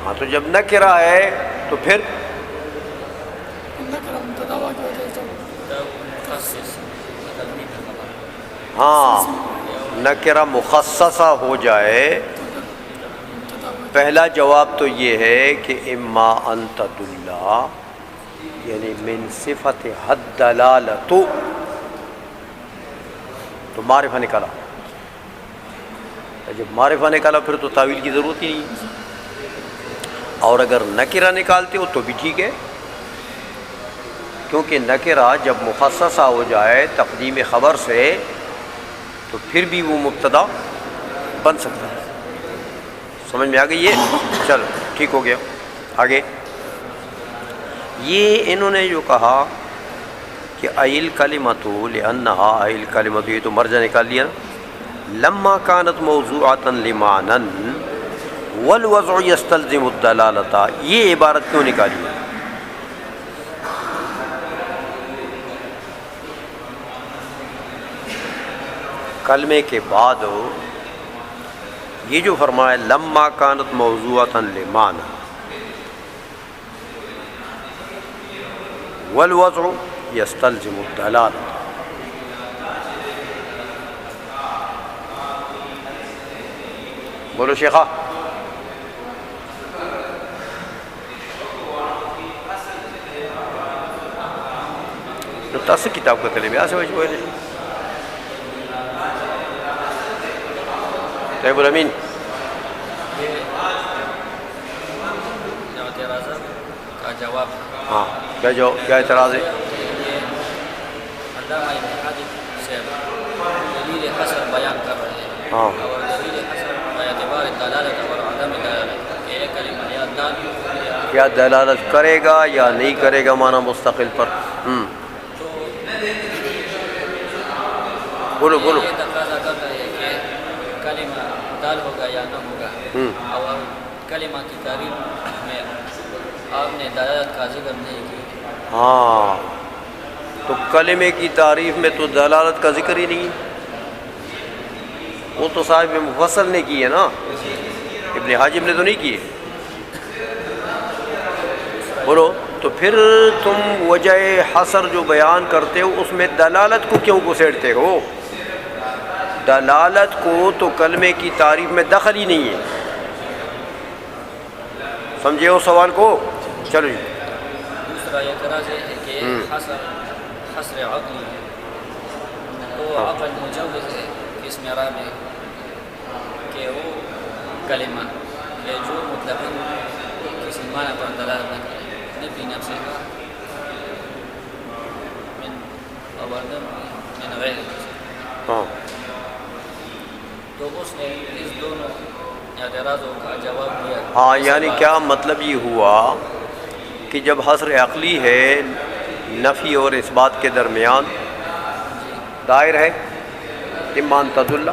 ہاں تو جب نکرہ ہے تو پھر نکرہ مبتدا واقع ہو جائے تو مخصص تقدیم خبر. ہاں نکرہ مخصصہ ہو جائے. پہلا جواب تو یہ ہے کہ اما ان تدل یعنی من صفت حد دلالت تو معرفہ نکالا. جب معرفہ نکالا پھر تو تعویل کی ضرورت ہی نہیں. اور اگر نکرہ نکالتے ہو تو بھی ٹھیک ہے کیونکہ نکرہ جب مخصصہ ہو جائے تقدیم خبر سے تو پھر بھی وہ مبتدا بن سکتا ہے. سمجھ میں آ گئی یہ؟ چلو ٹھیک ہو گیا. آگے یہ انہوں نے جو کہا کہ ایل کلمۃ لانھا ایل کلمۃ یہ تو مرجع نکال لیا نا. لما كانت موضوعۃ لمعنى والوضع يستلزم الدلالۃ یہ عبارت کیوں نکالی ہے؟ کلمے کے بعد یہ جو فرمایا لما كانت موضوعۃ لمعنى والوضع يستلزم الدلالۃ. بولو شیخہ. تاثر کتاب کا کلمہ ایسے وجہ بولے طیب الامین. یہ اعتراضات کا جواب. ہاں کیا اعتراض ہے؟ یہ علامہ ابن حاجب سے دلیل حسن بیان کر رہے ہیں. ہاں اور دلیل حسن باعتبار دلالت اور عدم دلالت کہ ایک کلمہ یا دال کیا دلالت کرے گا یا نہیں کرے گا معنی مستقل پر. بولو بولو. یہ تقاضا کرتا ہے کہ کلمہ دال ہوگا یا نہ ہوگا. اور کلمہ کی تعریف میں آپ نے دلالت کا ذکر نہیں کی. ہاں تو کلمے کی تعریف میں تو دلالت کا ذکر ہی نہیں. وہ تو صاحب مفصل نے کی ہے نا, ابن حاجب نے تو نہیں کی ہے. بولو تو پھر تم وجہ حصر جو بیان کرتے ہو اس میں دلالت کو کیوں گھسیڑتے ہو؟ دلالت کو تو کلمے کی تعریف میں دخل ہی نہیں ہے. سمجھے ہو سوال کو؟ چلو جی. دوسرا اعتراض یہ ہے کہ حصر عقلی تو عقل مجوز ہے اس معراب میں کہ وہ کلمہ کہ جو مطلب کسی معنی پر دلالت نہ کرے نفی نفس کا من اوردم من غیر. ہاں تو اس نے اس دونوں اعتراضوں کا جواب دیا. ہاں یعنی کیا مطلب یہ ہوا کہ جب حصر عقلی ہے نفی اور اثبات کے درمیان دائر ہے اما ان تدل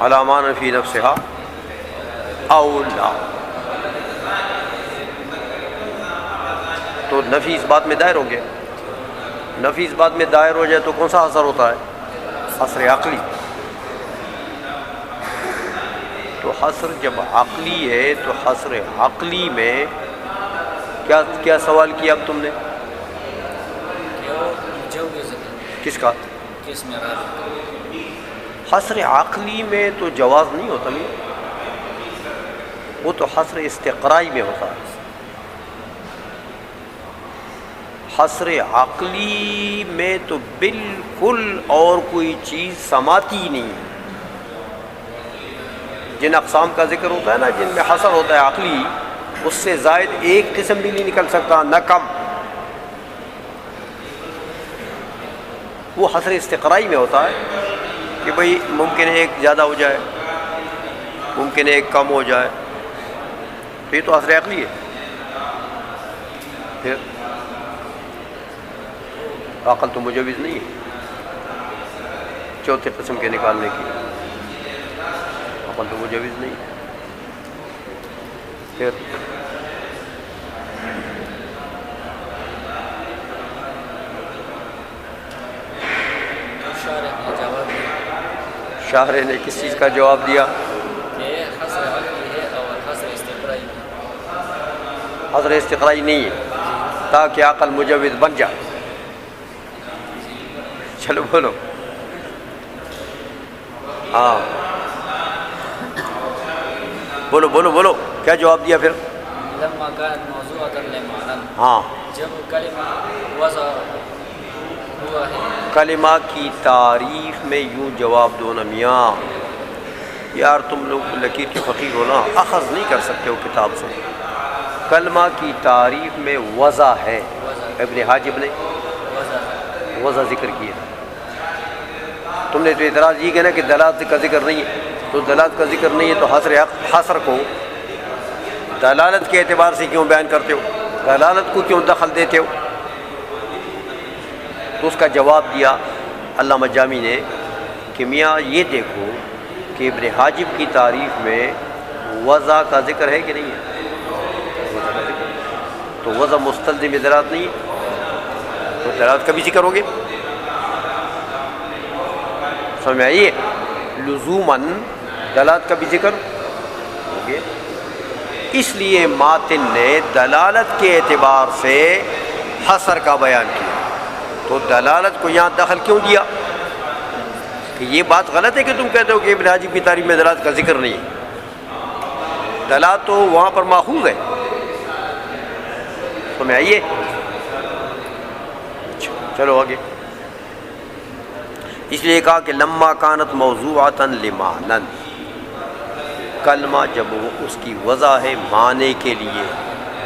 علی ما فی نفسها او لا, تو نفی اس بات میں دائر ہو گیا. نفی اس بات میں دائر ہو جائے تو کون سا حصر ہوتا ہے؟ حصر عقلی. تو حصر جب عقلی ہے تو حصر عقلی میں کیا سوال کیا اب تم نے؟ کہ وہ مجوز ہے کس کا؟ کس معراب. حصر عقلی میں تو جواز نہیں ہوتا نہیں, وہ تو حصر استقرائی میں ہوتا ہے. حصر عقلی میں تو بالکل اور کوئی چیز سماتی ہی نہیں. جن اقسام کا ذکر ہوتا ہے نا جن میں حصر ہوتا ہے عقلی, اس سے زائد ایک قسم بھی نہیں نکل سکتا نہ کم. وہ حصر استقرائی میں ہوتا ہے کہ بھئی ممکن ہے ایک زیادہ ہو جائے, ممکن ہے ایک کم ہو جائے, تو یہ تو حصر عقلی ہے. پھر عقل تو مجوز نہیں ہے چوتھے قسم کے نکالنے کی، عقل تو مجوز نہیں ہے۔ پھر شارح نے جواب دیا شارح نے کس چیز کا جواب دیا؟ کہ حصر عقلی ہے اور حصر استقرائی ہے۔ حضر استقرائی نہیں ہے تاکہ عقل مجوز بن جائے۔ چلو بولو، ہاں بولو بولو بولو، کیا جواب دیا پھر؟ لما كانت موضوعة لمعنى، ہاں جب کلمہ وضع ہوا ہے، کلمہ کی تعریف میں یوں جواب دو نا میاں، یار تم لوگ لکیر کے فقیر ہو نا، اخذ نہیں کر سکتے ہو کتاب سے۔ کلمہ کی تعریف میں وضع ہے، ابن حاجب نے وضع ذکر کیا۔ تم نے تو اعتراض یہ کیا نا کہ دلالت کا ذکر نہیں ہے، تو دلالت کا ذکر نہیں ہے تو حصر کو دلالت کے اعتبار سے کیوں بیان کرتے ہو، دلالت کو کیوں دخل دیتے ہو؟ تو اس کا جواب دیا علامہ جامی نے کہ میاں یہ دیکھو کہ ابن حاجب کی تعریف میں وضع کا ذکر ہے کہ نہیں ہے؟ وضع کا ذکر، تو وضع مستلزم دلالت نہیں ہے، تو دلالت کا بھی ذکر ہوگے، سمجھ میں آئیے؟ لزوماً دلالت کا بھی ذکر ہوگے، اس لیے ماتن نے دلالت کے اعتبار سے حصر کا بیان کیا۔ تو دلالت کو یہاں دخل کیوں دیا؟ کہ یہ بات غلط ہے کہ تم کہتے ہو کہ ابن حاجب کی تعریف میں دلالت کا ذکر نہیں ہے، دلالت تو وہاں پر ماخوذ ہے، سمجھ میں آئیے؟ چلو آگے، اس لیے کہا کہ لما کانت موضوعاً لمعنن، کلمہ جب وہ اس کی وضع ہے معنی کے لیے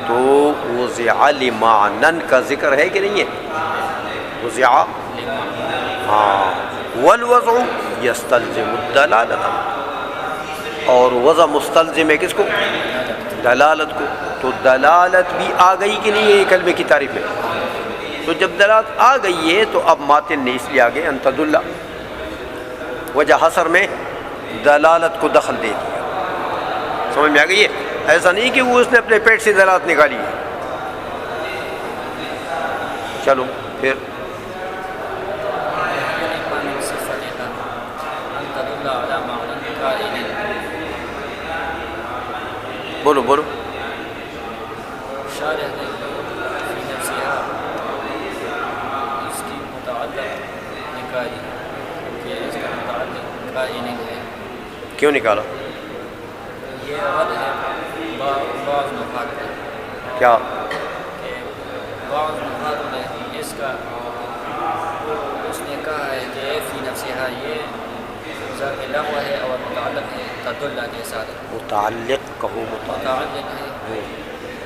تو وضع لمعنن کا ذکر ہے کہ نہیں ہے؟ وضع، ہاں، والوضع یستلزم الدلالت، اور وضع مستلزم ہے کس کو؟ دلالت کو، تو دلالت بھی آ گئی کہ نہیں ہے کلمے کی تعریف میں؟ تو جب دلالت آ گئی ہے تو اب ماتن نے اس لیے آگے ان تدل، وجہ حصر میں دلالت کو دخل دے دیا، سمجھ میں آ گئی ہے؟ ایسا نہیں کہ وہ اس نے اپنے پیٹ سے دلالت نکالی ہے۔ چلو پھر بولو بولو، شارح نے فی نفسها اس کی متعلق نکالی کہ اس کا متعلق قائل ہے، کیوں نکالا؟ یہ رد ہے بعض نحات کا، کیا؟ کہ بعض نحات نے اس کا، اس نے کہا ہے کہ فی نفسها یہ ذات لغو ہے اور متعلق ہے تدل کے ساتھ، متعلق کہو، متعلق ہے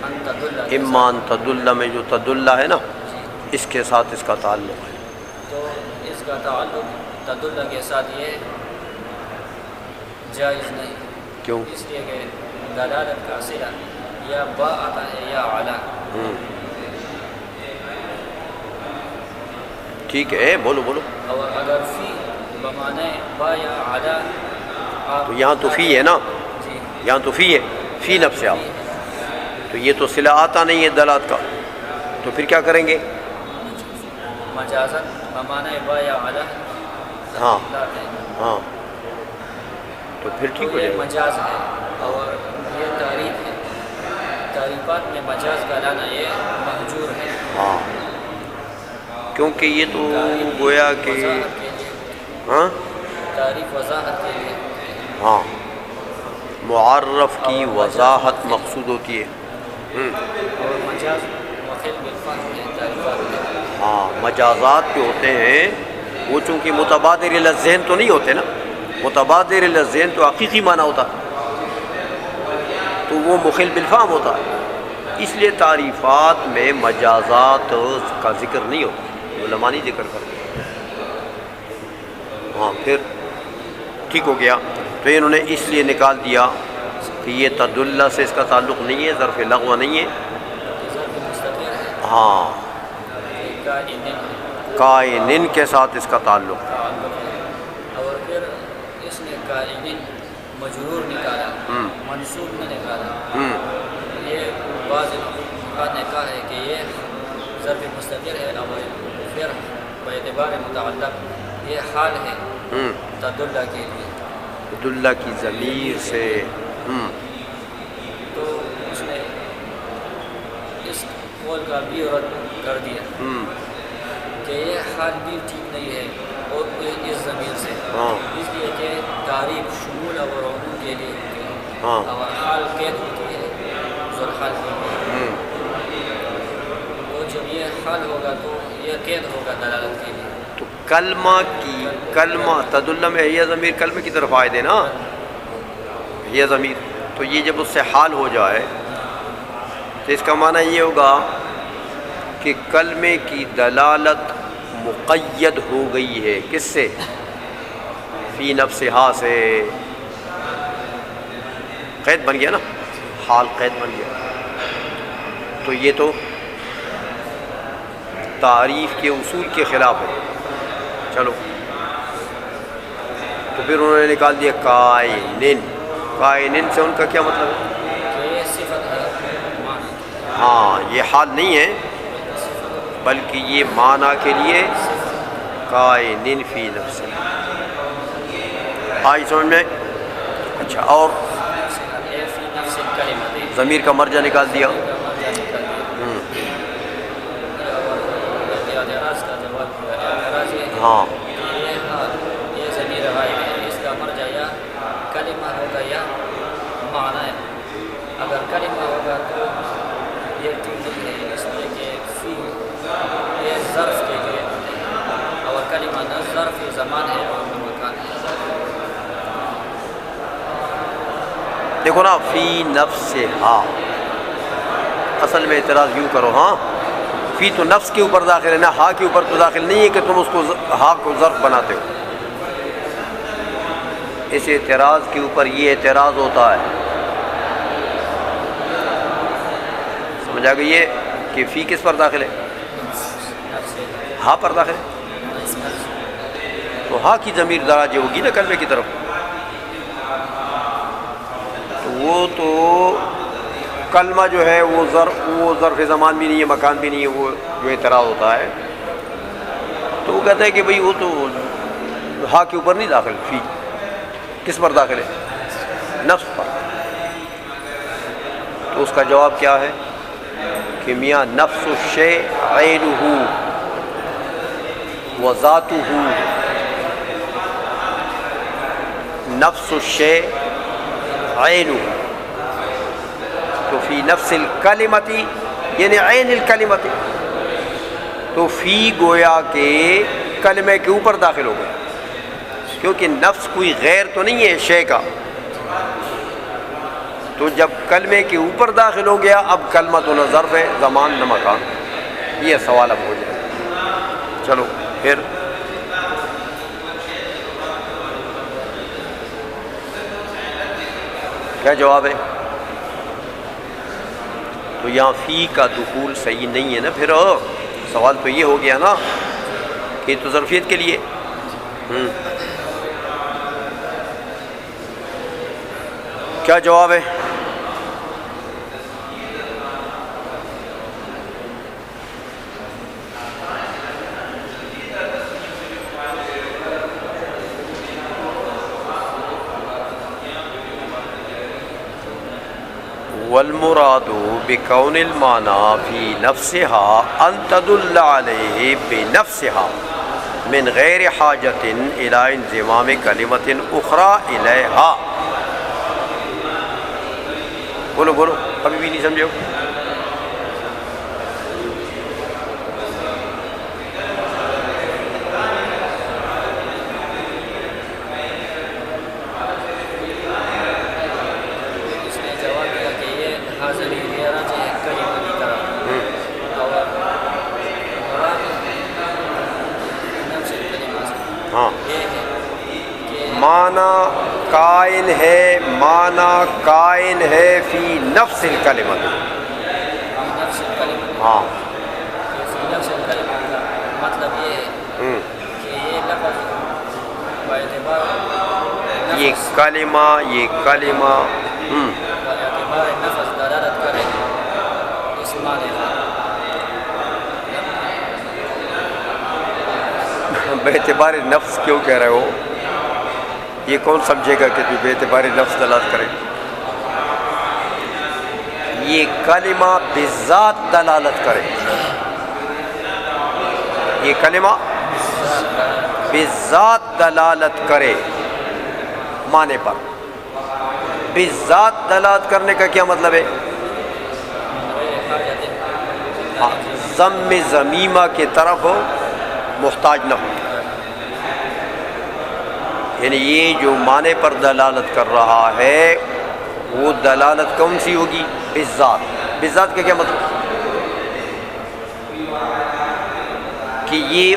ان تدل کے اما ان تدل میں جو تدل ہے نا اس کے ساتھ اس کا تعلق ہے، تو اس کا تعلق تدل کے ساتھ یہ جائز نہیں، کیوں؟ اس لیے کہ دلالت کا صلہ یا با آتا ہے یا علا۔ ٹھیک ہے، بولو بولو، اور اگر فی بمانے با یا علا، تو یہاں تو فی ہے نا، جی یہاں تو فی ہے، فی نفس آپ، تو یہ تو صلہ آتا نہیں ہے دلالت کا، تو پھر کیا کریں گے؟ مجازن بمانے با یا علا، ہاں ہاں، تو پھر ٹھیک ہو تو یہ جائے گا۔ مجاز ہے اور یہ تعریف ہے، تعریفات میں مجاز کا لانا یہ محجور ہے، ہاں، کیونکہ یہ تو گویا کہ وضاحت کے لیے، ہاں تعریف وضاحت کے لیے، ہاں معرف کی وضاحت مقصود ہوتی ہے۔ اور مجاز مخل بالفهم ہے تعریفات میں، ہاں، مجازات جو ہوتے ہیں وہ چونکہ متبادر الی الذہن تو نہیں ہوتے نا، متبادر الی الذہن تو حقیقی معنی ہوتا ہے، تو وہ مخل بالفهم ہوتا ہے، اس لیے تعریفات میں مجازات کا ذکر نہیں ہوتا، علماء نہیں ذکر کرتے۔ ہاں پھر ٹھیک ہو گیا، تو انہوں نے اس لیے نکال دیا کہ یہ تدل سے اس کا تعلق نہیں ہے، ظرف لغو نہیں ہے، ظرف مستقر ہے، ہاں کائن ہے، قائنن کے ساتھ اس کا تعلق. تعلق ہے. اور پھر اس نے قائنن مجرور نکالا, منصوب نہ نکالا. یہ بعض لوگوں نے کہا ہے کہ یہ ظرف مستقر ہے, اور پھر باعتبار متعلق یہ حال ہے تدل کے لیے, تدل کی ضمیر سے. تو اس نے اس قول کا بھی رد کر دیا کہ یہ حال بھی ٹھیک نہیں ہے اور اس ضمیر سے, اس لیے کہ تعریف شمول اور عموم کے لیے ہوتی ہے, اور حال قید ہوتی ہے ذوالحال کے لیے. تو جب یہ حال ہوگا تو یہ قید ہوگا دلالت کے لیے. تو کلمہ تدل میں یہ ضمیر کلمے کی طرف آئے دے نا, یہ ضمیر. تو یہ جب اس سے حال ہو جائے تو اس کا معنی یہ ہوگا کہ کلمے کی دلالت مقید ہو گئی ہے. کس سے؟ فی نفسہا سے. قید بن گیا نا, حال قید بن گیا. تو یہ تو تعریف کے اصول کے خلاف ہے. چلو, تو پھر انہوں نے نکال دیا قائنن. قائنن سے ان کا کیا مطلب ہے؟ کہ یہ صفت ہے معنی, ہاں, یہ حال نہیں ہے بلکہ یہ معنی کے لیے قائنن فی نفس. آئی سمجھ میں؟ اچھا, اور یہ فی نفس الکلمۃ ضمیر کا مرجع نکال دیا. ہاں, یہ ضمیر غائب ہے, اس کا مرجع یا کلمہ ہوگا یا معنی ہے. اگر کلمہ ہوگا تو یہ ٹھیک نہیں ہے, اس لیے کہ فی یہ ظرف کے لیے ہوتے ہیں, اور کلمہ نہ ظرف زمان ہے اور نہ مکان ہے. دیکھو نا, فی نفسہا, اصل میں اعتراض یوں کرو. ہاں, فی تو نفس کے اوپر داخل ہے نا, ہا کے اوپر تو داخل نہیں ہے کہ تم اس کو ہا کو ظرف بناتے ہو. اس اعتراض کے اوپر یہ اعتراض ہوتا ہے. سمجھ آ گئی ہے کہ فی کس پر داخل ہے؟ ہا پر داخل ہے. تو ہا کی ضمیر دراجے ہوگی نا کلمے کی طرف. تو وہ تو کلمہ جو ہے وہ ظرف زمان بھی نہیں ہے, مکان بھی نہیں ہے. وہ جو اعتراض ہوتا ہے تو وہ کہتا ہے کہ بھئی وہ تو ہا کے اوپر نہیں داخل. فی کس پر داخل ہے؟ نفس پر. تو اس کا جواب کیا ہے کہ میاں نفس الشیء عینہ و ذاتہ, نفس الشیء عینہ. تو فی نفس الکلمتی یعنی عین الکلمتی, تو فی گویا کہ کلمے کے اوپر داخل ہو گئے, کیونکہ نفس کوئی غیر تو نہیں ہے شے کا. تو جب کلمے کے اوپر داخل ہو گیا, اب کلمہ تو نہ ظرف ہے زمان نہ مکان. یہ سوال اب ہو جائے. چلو پھر کیا جواب ہے؟ تو یہاں فی کا دخول صحیح نہیں ہے نا. پھر سوال تو یہ ہو گیا نا کہ تو ظرفیت کے لیے. کیا جواب ہے؟ والمراد بكون المعنى في نفسها أن تدل عليه بنفسها من غير حاجة إلى انضمام كلمة أخرى إليها. بولو بولو, ابھی بھی نہیں سمجھے ہو؟ ہاں, معنی کائن ہے, معنی کائن ہے فی نفس الکلمۃ. ہاں, مطلب یہ ہے یہ کلمہ اعتبار نفس دلالت کرے اس معنی بے اعتبار نفس کیوں کہہ رہے ہو؟ یہ کون سمجھے گا کہ تو بے اعتبار نفس دلالت کرے؟ یہ کلمہ بذات دلالت کرے، یہ کلمہ بذات دلالت کرے معنی پر۔ بذات دلالت کرنے کا کیا مطلب ہے؟ ضم ضمیمہ کی طرف محتاج نہ ہو، یعنی یہ جو معنی پر دلالت کر رہا ہے وہ دلالت کون سی ہوگی؟ بذات۔ بذات کا کیا مطلب؟ کہ یہ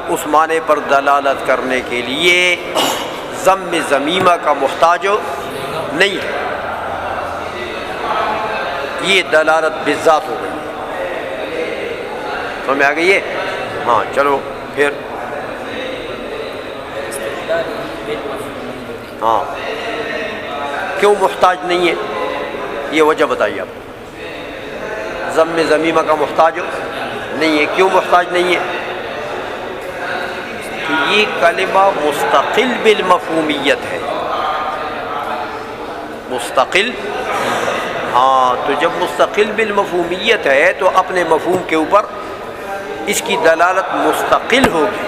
اس معنی پر دلالت کرنے کے لیے ضم ضمیمہ کا محتاج نہیں ہے، یہ دلالت بذات ہو گئی۔ سمجھ میں آ گئی ہے؟ ہاں چلو پھر ہاں کیوں محتاج نہیں ہے؟ یہ وجہ بتائیے آپ۔ ضم ضمیمہ کا محتاج نہیں ہے، کیوں محتاج نہیں ہے؟ کہ یہ کلمہ مستقل بالمفہومیت ہے، مستقل، ہاں تو جب مستقل بالمفہومیت ہے تو اپنے مفہوم کے اوپر اس کی دلالت مستقل ہوگی،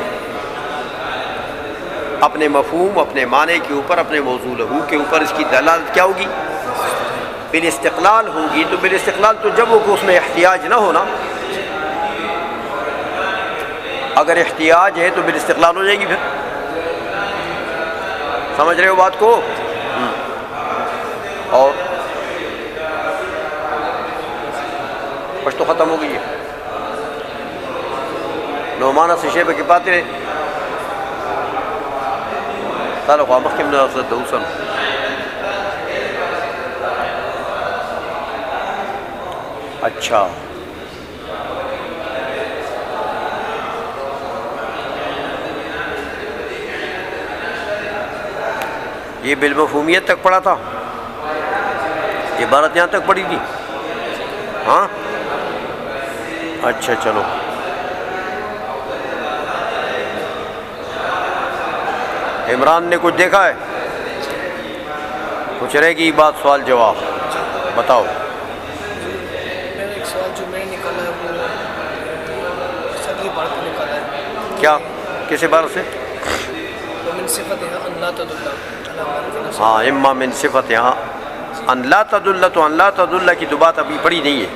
اپنے مفہوم، اپنے معنی کے اوپر، اپنے موضوع لہو کے اوپر اس کی دلالت کیا ہوگی؟ بالاستقلال ہوگی۔ تو بالاستقلال تو جب وہ کہ اس میں احتیاج نہ ہونا، اگر احتیاج ہے تو بالاستقلال ہو جائے گی۔ پھر سمجھ رہے ہو بات کو؟ اور کچھ تو ختم ہو گئی ہے نعمانہ سے شیبہ کی باتیں تعلق وامخ من اصل دوسن۔ اچھا یہ بالمفہومیت تک پڑھا تھا، عبارت یہاں تک پڑھی تھی؟ ہاں اچھا چلو عمران نے کچھ دیکھا ہے؟ کچھ رہے گی بات، سوال جواب بتاؤ۔ میرا ایک سوال جو میں نے نکالا ہے وہ صدری بار کو نکالا ہے۔ کیا کس عبارت سے؟ ومن صفت ہے ان لا تدل علی معرفت۔ ہاں اما من صفت یہاں ان لا تدل، تو ان لا تدل کی تو بات ابھی پڑھی نہیں ہے،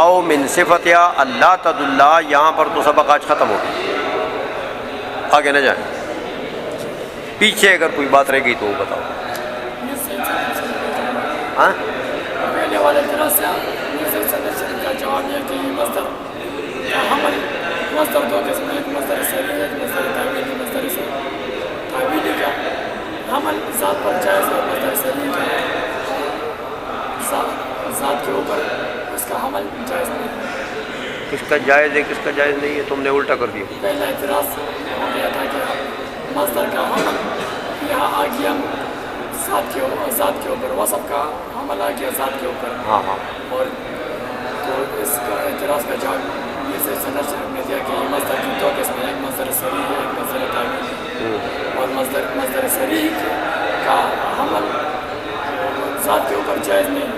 او من صفت یا اللہ تدل، یہاں پر تو سبق آج ختم ہو گیا، آگے نہ جائیں، پیچھے اگر کوئی بات رہ گئی تو وہ بتاؤ۔ ہاں پہلے والے طرح سے کا جواب یہ کہ مصدر کا حمل، مصدر دو قسم، ایک مصدر صریح، ایک مصدر تعویلی۔ مصدر تعویلی کا حمل ذات پر جائز ہے، مصدر صریح کا ذات کے اوپر اس کا حمل جائز نہیں ہے۔ کس کا جائز ہے کس کا جائز نہیں ہے؟ تم نے الٹا کر دیا۔ پہلا اعتراض ہو گیا تھا کہ مصدر کا حمل یہاں آ گیا ذات کے اوپر، وصف کا حمل آ گیا ذات کے اوپر۔ ہاں ہاں اور تو اس کا اعتراض کا جواب یہ سے سند شریف نے دیا کہ یہ مصدر کی دو قسم ہے، ایک مصدر صریح ہے، ایک مصدر تعویلی، اور مصدر صریح کا حمل ذات کے اوپر جائز نہیں،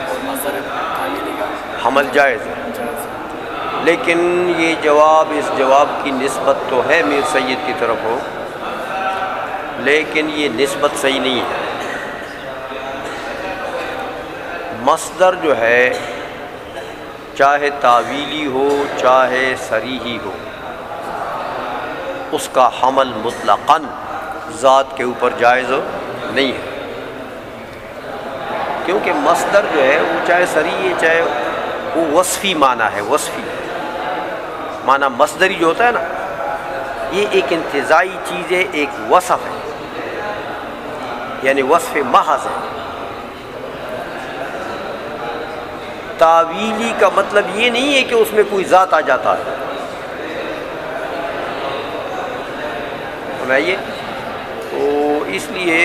اور مصدر تعویلی کا حمل جائز ہے، جائز ہے۔ لیکن یہ جواب، اس جواب کی نسبت تو ہے میر سید کی طرف ہو، لیکن یہ نسبت صحیح نہیں ہے۔ مصدر جو ہے چاہے تعویلی ہو چاہے صریحی ہو، اس کا حمل مطلقاً ذات کے اوپر جائز نہیں ہے، کیونکہ مصدر جو ہے وہ چاہے صریح ہے چاہے وہ وصفی معنی ہے، وصفی معنی مصدری جو ہوتا ہے نا، یہ ایک انتزاعی چیز ہے، ایک وصف ہے، یعنی وصف محض ہے۔ تعویلی کا مطلب یہ نہیں ہے کہ اس میں کوئی ذات آ جاتا ہے، سمجھائیے۔ تو اس لیے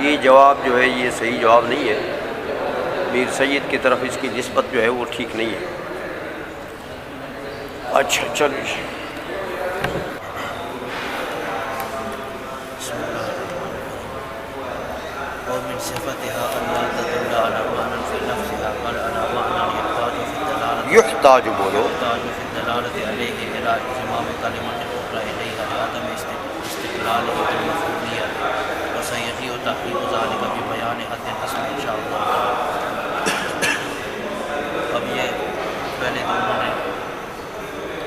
یہ جواب جو ہے یہ صحیح جواب نہیں ہے، میر سید کی طرف اس کی نسبت جو ہے وہ ٹھیک نہیں ہے۔ اچھا چلیے، ومن صفتها ألا تدل على معنى في لفظها بل على معنى یحتاج بولو يحتاج في الدلالة عليه إلى إتمام كلمة أخرى إليها لعدم استقلاله بالمفهومية، وسيجيء تحقيق ذلك ببيان حد الاسم إن شاء الله تعالى۔ اب یہ پہلے تو انہوں نے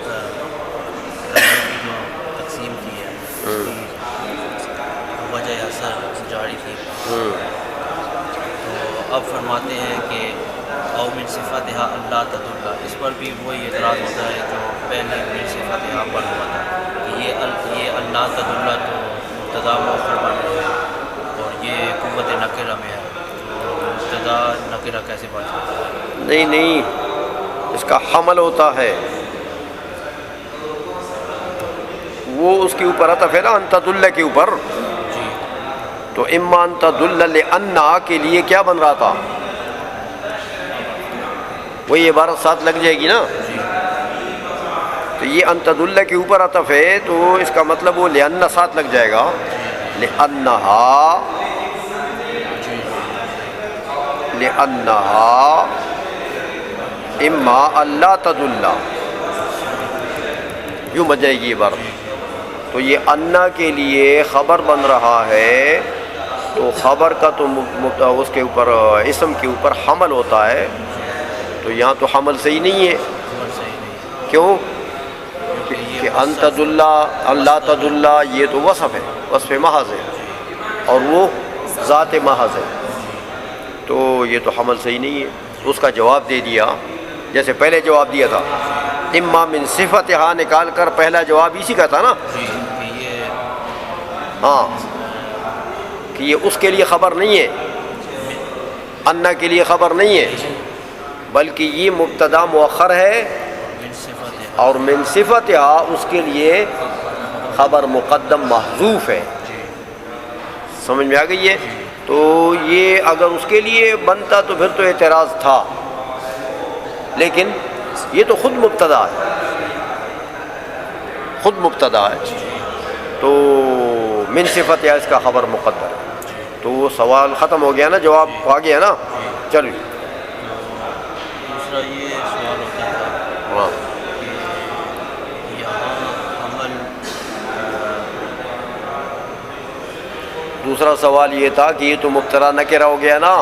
کلمے کی جو تقسیم کی ہے اس کی وجہ اثر جاری تھی، تو اب فرماتے ہیں کہ او من صفتها اللہ تدل، اس پر بھی وہی اعتراض ہوتا ہے جو پہلے من صفتها پر ہوا تھا کہ یہ اللہ تدل تو مبتدا مؤخر بن رہے ہیں، اور یہ قوت نکرہ میں ہے، تو مبتدا نکرہ کیسے بن سکتا ہے؟ نہیں، اس کا حمل ہوتا ہے، وہ اس کے اوپر عطف ہے نا، ان تدل کے اوپر، جی تو اما ان تدل لأنہ کے لیے کیا بن رہا تھا، وہی عبارت ساتھ لگ جائے گی نا، تو یہ ان تدل کے اوپر عطف ہے، تو اس کا مطلب وہ لأنہ ساتھ لگ جائے گا، لأنہا اما اللہ تدل، یوں بن جائے گی عبارت، تو یہ انا کے لیے خبر بن رہا ہے، تو خبر کا تو اس کے اوپر اسم کے اوپر حمل ہوتا ہے، تو یہاں تو حمل صحیح نہیں ہے، خبر صحیح نہیں، کیوں کہ ان تدل اللہ تدل یہ تو وصف ہے، وصف محض ہے، اور وہ ذات محض ہے، تو یہ تو حمل صحیح نہیں ہے، تو اس کا جواب دے دیا جیسے پہلے جواب دیا تھا، اما من صفتہا نکال کر پہلا جواب اسی کا تھا نا، جی کہ یہ ہاں کہ یہ اس کے لیے خبر نہیں ہے، انا کے لیے خبر نہیں ہے، بلکہ یہ مبتدا مؤخر ہے، من صفتها اور من صفتہا اس کے لیے خبر مقدم محذوف ہے، سمجھ میں آ گئی ہے؟ تو یہ اگر اس کے لیے بنتا تو پھر تو اعتراض تھا، لیکن یہ تو خود مبتدا ہے، خود مبتدا ہے، تو من صفتہا اس کا خبر مقدر ہے، تو وہ سوال ختم ہو گیا نا، جواب آ گیا نا، چلیے دوسرا یہ سوال ہوتا تھا ہاں کہ یہاں حمل دوسرا سوال یہ تھا کہ یہ تو مبتدا نکرہ ہو گیا نا،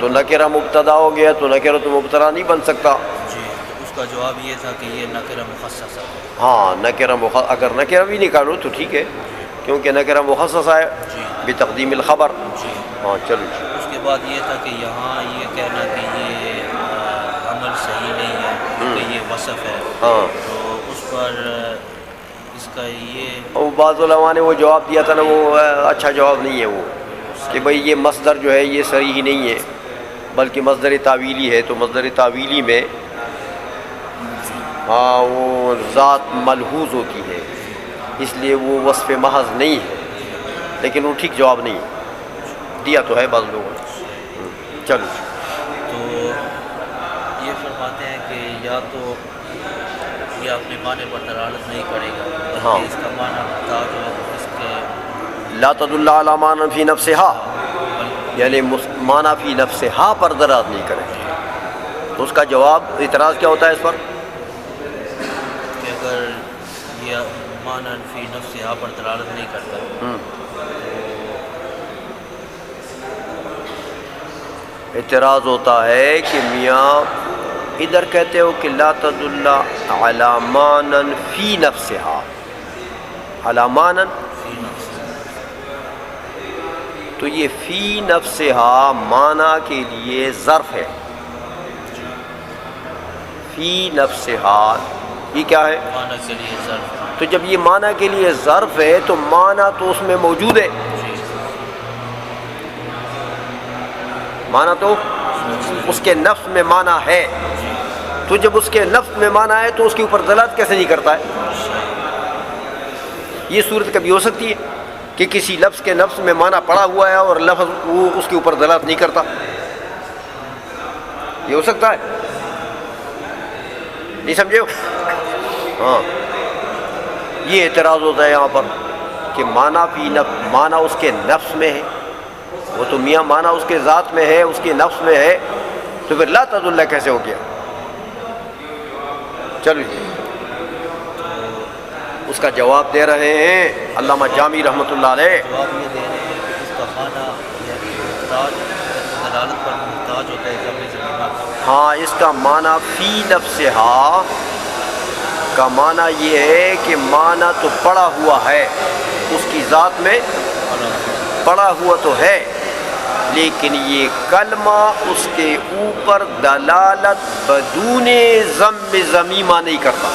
تو نکرہ مبتدا ہو گیا تو نکرہ تو مبتدا نہیں بن سکتا، جی اس کا جواب یہ تھا کہ یہ نکرہ مخصص ہے، ہاں نکرہ اگر نکرہ بھی نکالو تو ٹھیک ہے، کیونکہ نکرہ مخصص ہے بتقدیم الخبر، جی ہاں چلو اس کے بعد یہ تھا کہ یہاں یہ کہنا کہ یہ عمل صحیح نہیں ہے کہ یہ وصف ہے، ہاں، تو اس پر اس کا یہ اور بعض علماء نے وہ جواب دیا تھا نا، وہ اچھا جواب نہیں ہے وہ، کہ بھئی یہ مصدر جو ہے یہ صریح ہی نہیں ہے بلکہ مصدر تعویلی ہے، تو مصدر تعویلی میں ہاں وہ ذات ملحوظ ہوتی ہے، اس لیے وہ وصف محض نہیں ہے، لیکن وہ ٹھیک جواب نہیں ہے، دیا تو ہے بعض لوگوں نے، چلو تو یہ فرماتے ہیں کہ یا تو یہ اپنے معنی پر دلالت نہیں کرے گا، ہاں۔ بلکہ اس کا معنی تھا جو اس کے لا تدل علی معنی فی نفسہا، یعنی معنی فی نفسہا پر دلالت نہیں کرے، تو اس کا جواب اعتراض کیا ہوتا ہے اس پر؟ کہ اگر یہ معنی فی نفسہا پر دلالت نہیں کرتا اعتراض ہوتا ہے کہ میاں ادھر کہتے ہو کہ لا تدل علی معنی فی نفسہا، علی معنی، فی نفسہا، تو یہ فی نفسہا معنی کے لیے ظرف ہے، فی نفسہا یہ کیا ہے؟ معنی کے لیے ظرف، تو جب یہ معنی کے لیے ظرف ہے تو معنی تو اس میں موجود ہے، معنی تو اس کے نفس میں معنی ہے، تو جب اس کے نفس میں معنی ہے تو اس کے اوپر دلالت کیسے نہیں کرتا ہے؟ یہ صورت کبھی ہو سکتی ہے کہ کسی لفظ کے نفس میں معنی پڑا ہوا ہے اور لفظ وہ اس کے اوپر دلالت نہیں کرتا؟ یہ ہو سکتا ہے؟ نہیں سمجھے ہو؟ ہاں، یہ اعتراض ہوتا ہے یہاں پر کہ معنی اس کے نفس میں ہے، وہ تو میاں معنی اس کے ذات میں ہے، اس کے نفس میں ہے، تو پھر لا تدل کیسے ہو گیا؟ چلو جی، اس کا جواب دے رہے ہیں علامہ جامی رحمۃ اللہ علیہ۔ جواب یہ دے رہے ہیں کہ اس کا معنی یعنی محتاج دلالت پر محتاج ہوتا ہے ضم ضمیمہ کا۔ ہاں، اس کا معنی فی نفسہا کا معنی یہ ہے کہ معنی تو پڑا ہوا ہے، اس کی ذات میں پڑا ہوا تو ہے، لیکن یہ کلمہ اس کے اوپر دلالت بدون ضم ضمیمہ نہیں کرتا۔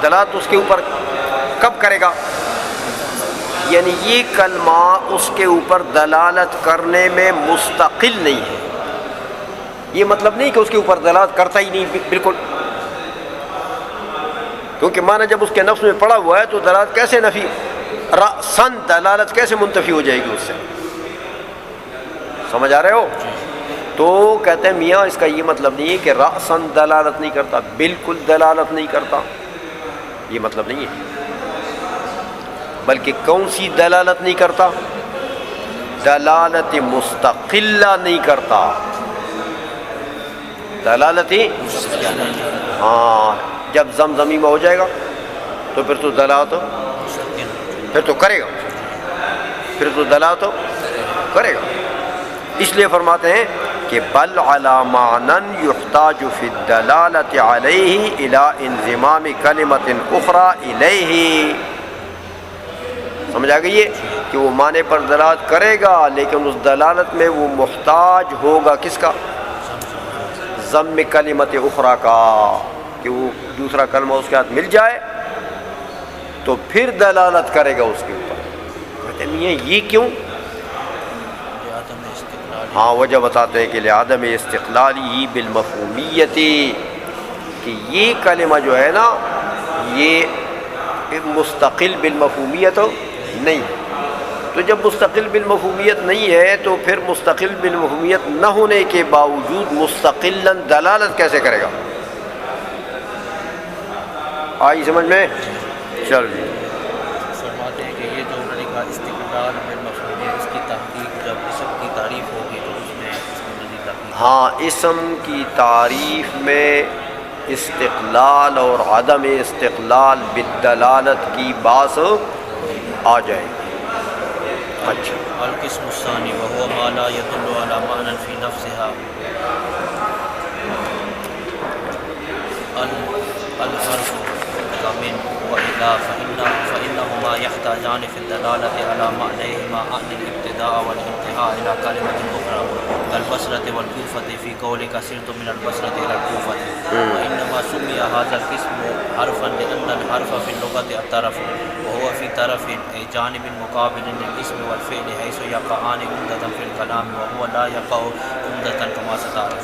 دلالت اس کے اوپر کب کرے گا؟ یعنی یہ کلمہ اس کے اوپر دلالت کرنے میں مستقل نہیں ہے۔ یہ مطلب نہیں کہ اس کے اوپر دلالت کرتا ہی نہیں بالکل، کیونکہ معنی جب اس کے نفس میں پڑا ہوا ہے تو دلالت کیسے نفی، رأساً دلالت کیسے منتفی ہو جائے گی اس سے؟ سمجھ آ رہے ہو؟ تو کہتے ہیں میاں اس کا یہ مطلب نہیں ہے کہ رأساً دلالت نہیں کرتا، بالکل دلالت نہیں کرتا، یہ مطلب نہیں ہے، بلکہ کون سی دلالت نہیں کرتا؟ دلالت مستقلہ نہیں کرتا، دلالت ہی ہاں، جب ضم ضمیمہ ہو جائے گا تو پھر تو دلالت پھر تو کرے گا، پھر تو دلالت کرے گا۔ اس لیے فرماتے ہیں کہ بل علی معنی یحتاج فی الدلالۃ علیہ الی انضمام کلمۃ اخری الیہ۔ سمجھ آ گئی ہے کہ وہ معنی پر دلالت کرے گا، لیکن اس دلالت میں وہ محتاج ہوگا کس کا؟ ضم کلمۃ اخری کا، کہ وہ دوسرا کلمہ اس کے ہاتھ مل جائے تو پھر دلالت کرے گا اس کے اوپر۔ کہتے ہیں یہ کیوں؟ ہاں، وجہ بتاتے ہیں کہ لعدم استقلالی بالمفہومیت، کہ یہ کلمہ جو ہے نا یہ مستقل بالمفہومیت نہیں، تو جب مستقل بالمفہومیت نہیں ہے تو پھر مستقل بالمفہومیت نہ ہونے کے باوجود مستقلاً دلالت کیسے کرے گا؟ آئی سمجھ میں؟ چل جی، فرماتے ہیں کہ یہ جو انہوں نے کہا استقلال بالمفہومیت، اس کی تحقیق جب اسم کی تعریف ہوگی تو اس میں اس کی مزید تحقیق۔ ہاں، اسم کی تعریف میں استقلال اور عدم استقلال بالدلالت کی باس آ جائے گی۔ اچھا، القسم الثانی وهو ما لا يدل على معنى في نفسها الحرف كمن وإلا فإنهما يحتاجان في الدلالة على معنيهما عن الابتداء والانتهاء إلى كلمة أخرى كالبصرة والكوفة في قولك سرت من البصرة إلى الكوفة، وإنما سمي هذا القسم حرفا لأن الحرف في اللغة الطرف، وهو في طرف أي جانب مقابل للاسم والفعل حيث يقعان عمدة في الكلام وهو لا يقع عمدة كما ستعرف۔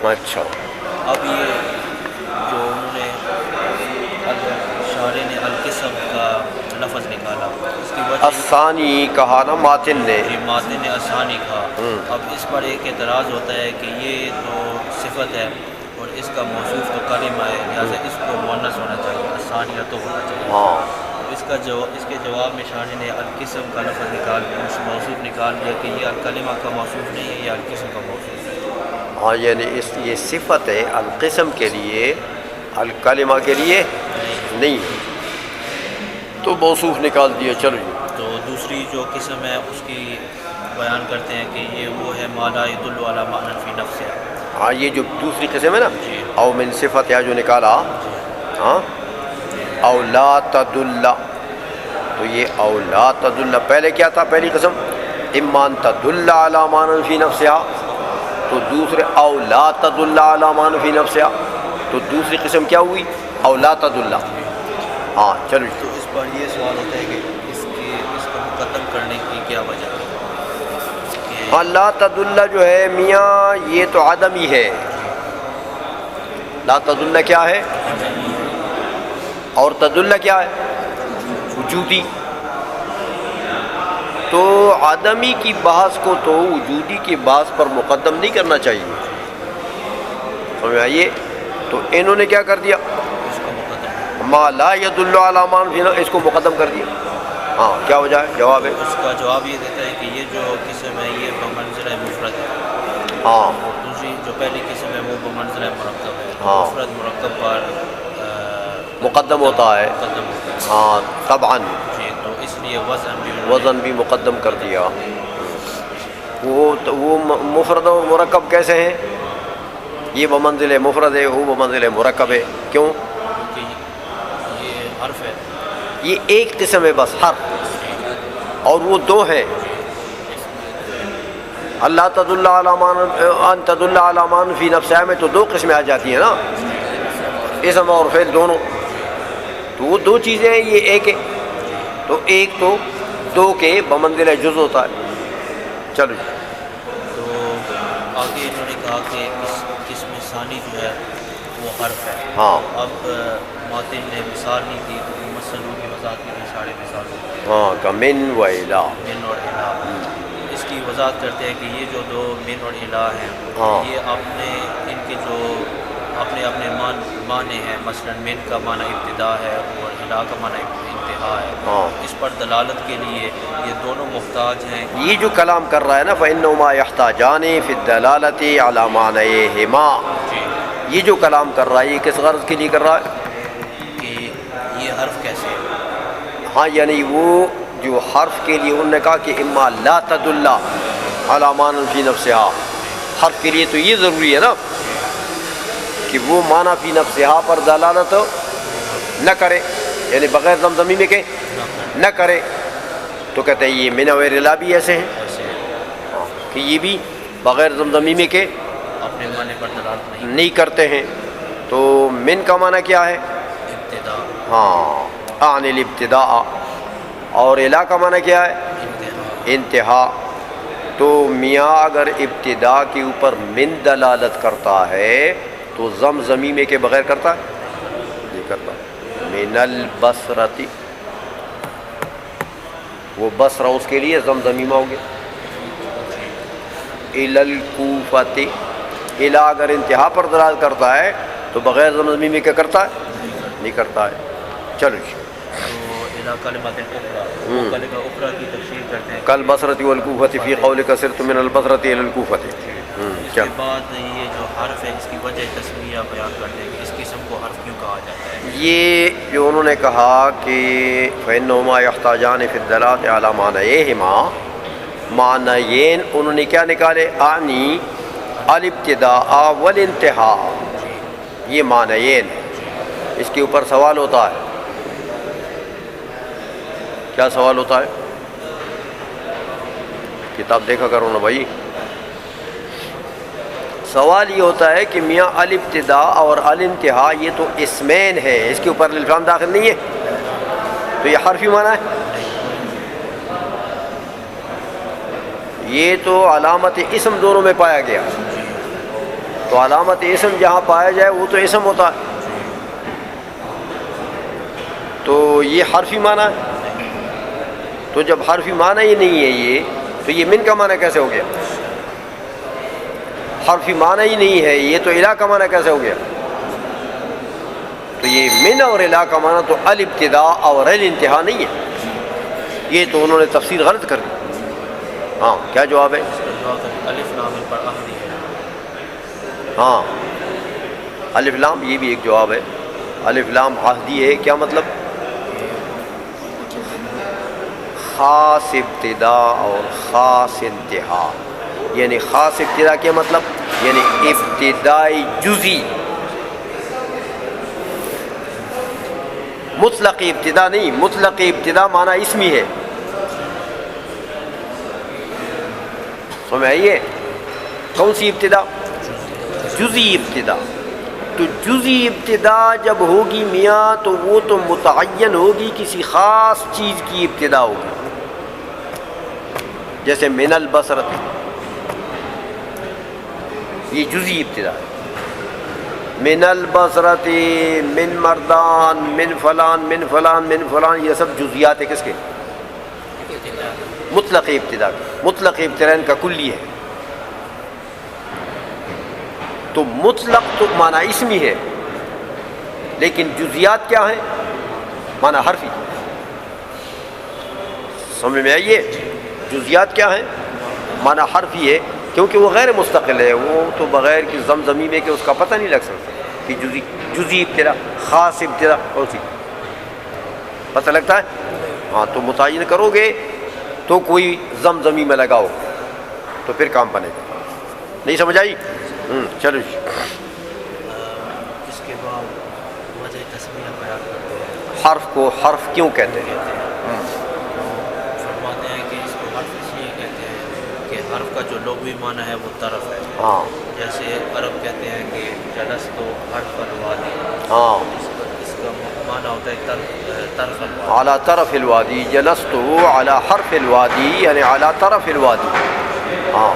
اچھا، اب یہ جو انہوں نے شاعر نے القسم کا لفظ نکالا، اس کی وجہ الثانی کہا نا ماتن نے، ماتن نے الثانی کہا۔ اب اس پر ایک اعتراض ہوتا ہے کہ یہ تو صفت ہے اور اس کا موصوف تو کلمہ ہے، لہٰذا اس کو مؤنث ہونا چاہیے، الثانیہ تو ہونا چاہیے۔ ہاں، اس کے جواب میں شاعر نے القسم کا لفظ نکال دیا، اس موصوف نکال دیا کہ یہ الکلمہ کا موصوف نہیں ہے، یہ القسم کا موصوف ہے۔ ہاں، یعنی یہ صفت ہے القسم کے لیے، الکلمہ کے لیے نہیں، تو موصوف نکال دیا۔ چلو جی، تو دوسری جو قسم ہے اس کی بیان کرتے ہیں کہ یہ وہ ہے ما لا يدل على معنى في نفسه۔ ہاں، یہ جو دوسری قسم ہے نا، جی، او من صفت یا جو نکالا، ہاں، او لا تدل، تو یہ او لا تدل پہلے کیا تھا؟ پہلی قسم امان تدل علی معنی فی نفسها، تو دوسرے او لا تدل علی معنی فی نفسها، تو دوسری قسم کیا ہوئی؟ او لا تدل۔ ہاں، چلو جی، تو اس پر یہ سوال ہوتا ہے کہ اس کو مقدم کرنے کی کیا وجہ ہے؟ ہاں، لا تدل جو ہے میاں یہ تو عدم ہی ہے، لا تدل کیا ہے اور تدل کیا ہے؟ وجودی، تو آدمی کی بحث کو تو وجودی کی بحث پر مقدم نہیں کرنا چاہیے، سمجھ آئیے؟ تو انہوں نے کیا کر دیا، اس کا مقدم ما لا يدل علی ما فی، اس کو مقدم کر دیا۔ ہاں کیا وجہ ہے؟ جواب ہے اس کا جواب یہ دیتا ہے کہ یہ جو قسم ہے یہ بمنزلہ مفرد ہے، ہاں اور دوسری جو پہلی قسم ہے وہ بمنزلہ مرکب ہے، ہاں۔ مفرد مرکب پر مقدم ہوتا ہے، مقدم ہوتا ہے۔ ہاں طبعاً، جی، تو اس لیے وزن بھی وزن بھی مقدم کر دیا۔ وہ مفرد و مرکب کیسے ہیں؟ یہ بمنزل مفرد ہے، وہ بمنزل مرکب ہے، کیوں؟ کیونکہ یہ حرف ہے، یہ ایک قسم ہے بس، حرف، اور وہ دو ہیں، اللہ تدل علی مان ان تدل علی مان فی نفسہ میں تو دو قسمیں آ جاتی ہیں نا، اسم اور فعل دونوں، تو وہ دو چیزیں ہیں، یہ ایک ہے، تو ایک تو دو کے بمنزل جز ہوتا ہے۔ چلو جی، تو آگے انہوں نے کہا کہ اس قسم ثانی جو ہے وہ حرف ہے۔ ہاں اب ماتن نے مثال نہیں دی، تو مسلو کی وضاحت کی ساڑھے مثال ہاں کا من و الا، من اور الہ، اس کی وضاحت کرتے ہیں کہ یہ جو دو من اور الہ ہیں، ہاں۔ یہ ان کے جو اپنے معنی ہیں، مثلا من کا معنی ابتدا ہے اور الہ کا معنی انتہا ہے، ہاں۔ اس پر دلالت کے لیے یہ دونوں محتاج ہیں۔ یہ جو کلام کر رہا ہے نا فإنهما يحتاجان في الدلالة على معنيهما، جی، یہ جو کلام کر رہا ہے یہ کس غرض کے لیے کر رہا ہے؟ کہ یہ حرف کیسے ہے؟ ہاں یعنی وہ جو حرف کے لیے انہوں نے کہا کہ اما لا تدل علی معنی فی نفسها، حرف کے لیے تو یہ ضروری ہے نا کہ وہ معنی فی نفسها پر دلالت نہ کرے، یعنی بغیر زمزمی میں کہ نہ کرے، تو کہتے ہیں یہ من اور الا بھی ایسے ہیں ایسے کہ یہ بھی بغیر زمزمی میں کہ اپنے معنی پر دلالت نہیں، نہیں کرتے ہیں۔ تو من کا معنی کیا ہے؟ ابتدا، ہاں عن الابتداء، اور الا کا معنی کیا ہے؟ انتہا۔ انتہا۔ تو میاں اگر ابتدا کے اوپر من دلالت کرتا ہے تو زمزمی میں کے بغیر کرتا ہے؟ نہیں کرتا۔ من البصرتی، وہ بصرہ اس کے لیے زمزمیمہ ہو گیا۔ الی الکوفۃ، الی اگر انتہا پر دلالت کرتا ہے تو بغیر زمزمی میں کیا کرتا ہے؟ نہیں کرتا ہے۔ چلو جی، تو الہ کلمات اخرى، وہ کلمہ اخرى کی تفسیر کرتے ہیں۔ کل بصرتی والکوفۃ فی قولک صرت من البصرۃ الی الکوفۃ۔ اس کیا کے بعد یہ جو حرف ہے اس کی وجہ تسمیہ بیان کرتے ہیں کہ اس قسم کو حرف کیوں کہا جاتا ہے۔ یہ جو انہوں نے کہا کہ فإنهما يحتاجان في الدلالة على معنيهما، معنیین انہوں نے کیا نکالے؟ اعنی الابتداء والانتہاء، یہ معنیین، اس کے اوپر سوال ہوتا ہے۔ کیا سوال ہوتا ہے؟ کتاب دیکھا کرو نا بھائی۔ سوال یہ ہوتا ہے کہ میاں الابتداء اور الانتہا یہ تو اسمین ہے، اس کے اوپر الف لام داخل نہیں ہے، تو یہ حرفی معنی ہے؟ یہ تو علامت اسم دونوں میں پایا گیا، تو علامت اسم جہاں پایا جائے وہ تو اسم ہوتا ہے، تو یہ حرفی معنی ہے؟ تو جب حرفی معنی ہی نہیں ہے یہ، تو یہ من کا معنی کیسے ہو گیا؟ حرفی معنی ہی نہیں ہے یہ، تو الہ کا معنی کیسے ہو گیا؟ تو یہ من اور الہ کا معنی تو الابتداء اور الانتہا نہیں ہے، یہ تو انہوں نے تفسیر غلط کر دی۔ ہاں کیا جواب ہے؟ الف لام پر عہدی ہے۔ ہاں الف لام یہ بھی ایک جواب ہے، الف لام عہدی ہے، کیا مطلب؟ خاص ابتدا اور خاص انتہا، یعنی خاص ابتدا کیا مطلب؟ یعنی ابتدائی جزئی، مطلق ابتدا نہیں، مطلق ابتدا معنی اسمی ہے، سمجھ آئیے؟ کون سی ابتدا؟ جزئی ابتدا۔ تو جزئی ابتدا جب ہوگی میاں تو وہ تو متعین ہوگی، کسی خاص چیز کی ابتدا ہوگی، جیسے من البصرۃ، یہ جزئی ابتدا ہے۔ من البصرتی، من مردان، من فلان، من فلان، من فلان، یہ سب جزیات ہے کس کے؟ مطلق ابتدا کے. مطلق ابتدا ان کا کلی ہے. تو مطلق تو معنی اسمی ہے، لیکن جزیات کیا ہیں؟ معنی حرفی. سمجھ میں آئیے؟ جزیات کیا ہیں؟ معنی حرفی ہے، کیونکہ وہ غیر مستقل ہے. وہ تو بغیر کی زمزمی میں کہ اس کا پتہ نہیں لگ سکتا کہ جزی ابتدا، خاص ابتدا کون سی پتہ لگتا ہے. ہاں تو متعین کرو گے تو کوئی زمزمی میں لگاؤ تو پھر کام بنے گا. نہیں سمجھ آئی؟ چلو جی. اس کے بعد وجہ تسمیہ بیان کرتے ہیں. حرف کو حرف کیوں کہتے ہیں؟ فرماتے ہیں کہ اس کو حرف اس لیے کہتے ہیں کہ حرف کا جو لغوی معنی ہے وہ طرف ہے. ہاں جیسے عرب کہتے ہیں کہ جلست و حرف الوادی، ہاں، اس کا معنی ہوتا ہے طرف الوادی. اعلیٰ طرف الوادی، جلست اعلیٰ حرف الوادی یعنی اعلیٰ طرف الوادی. ہاں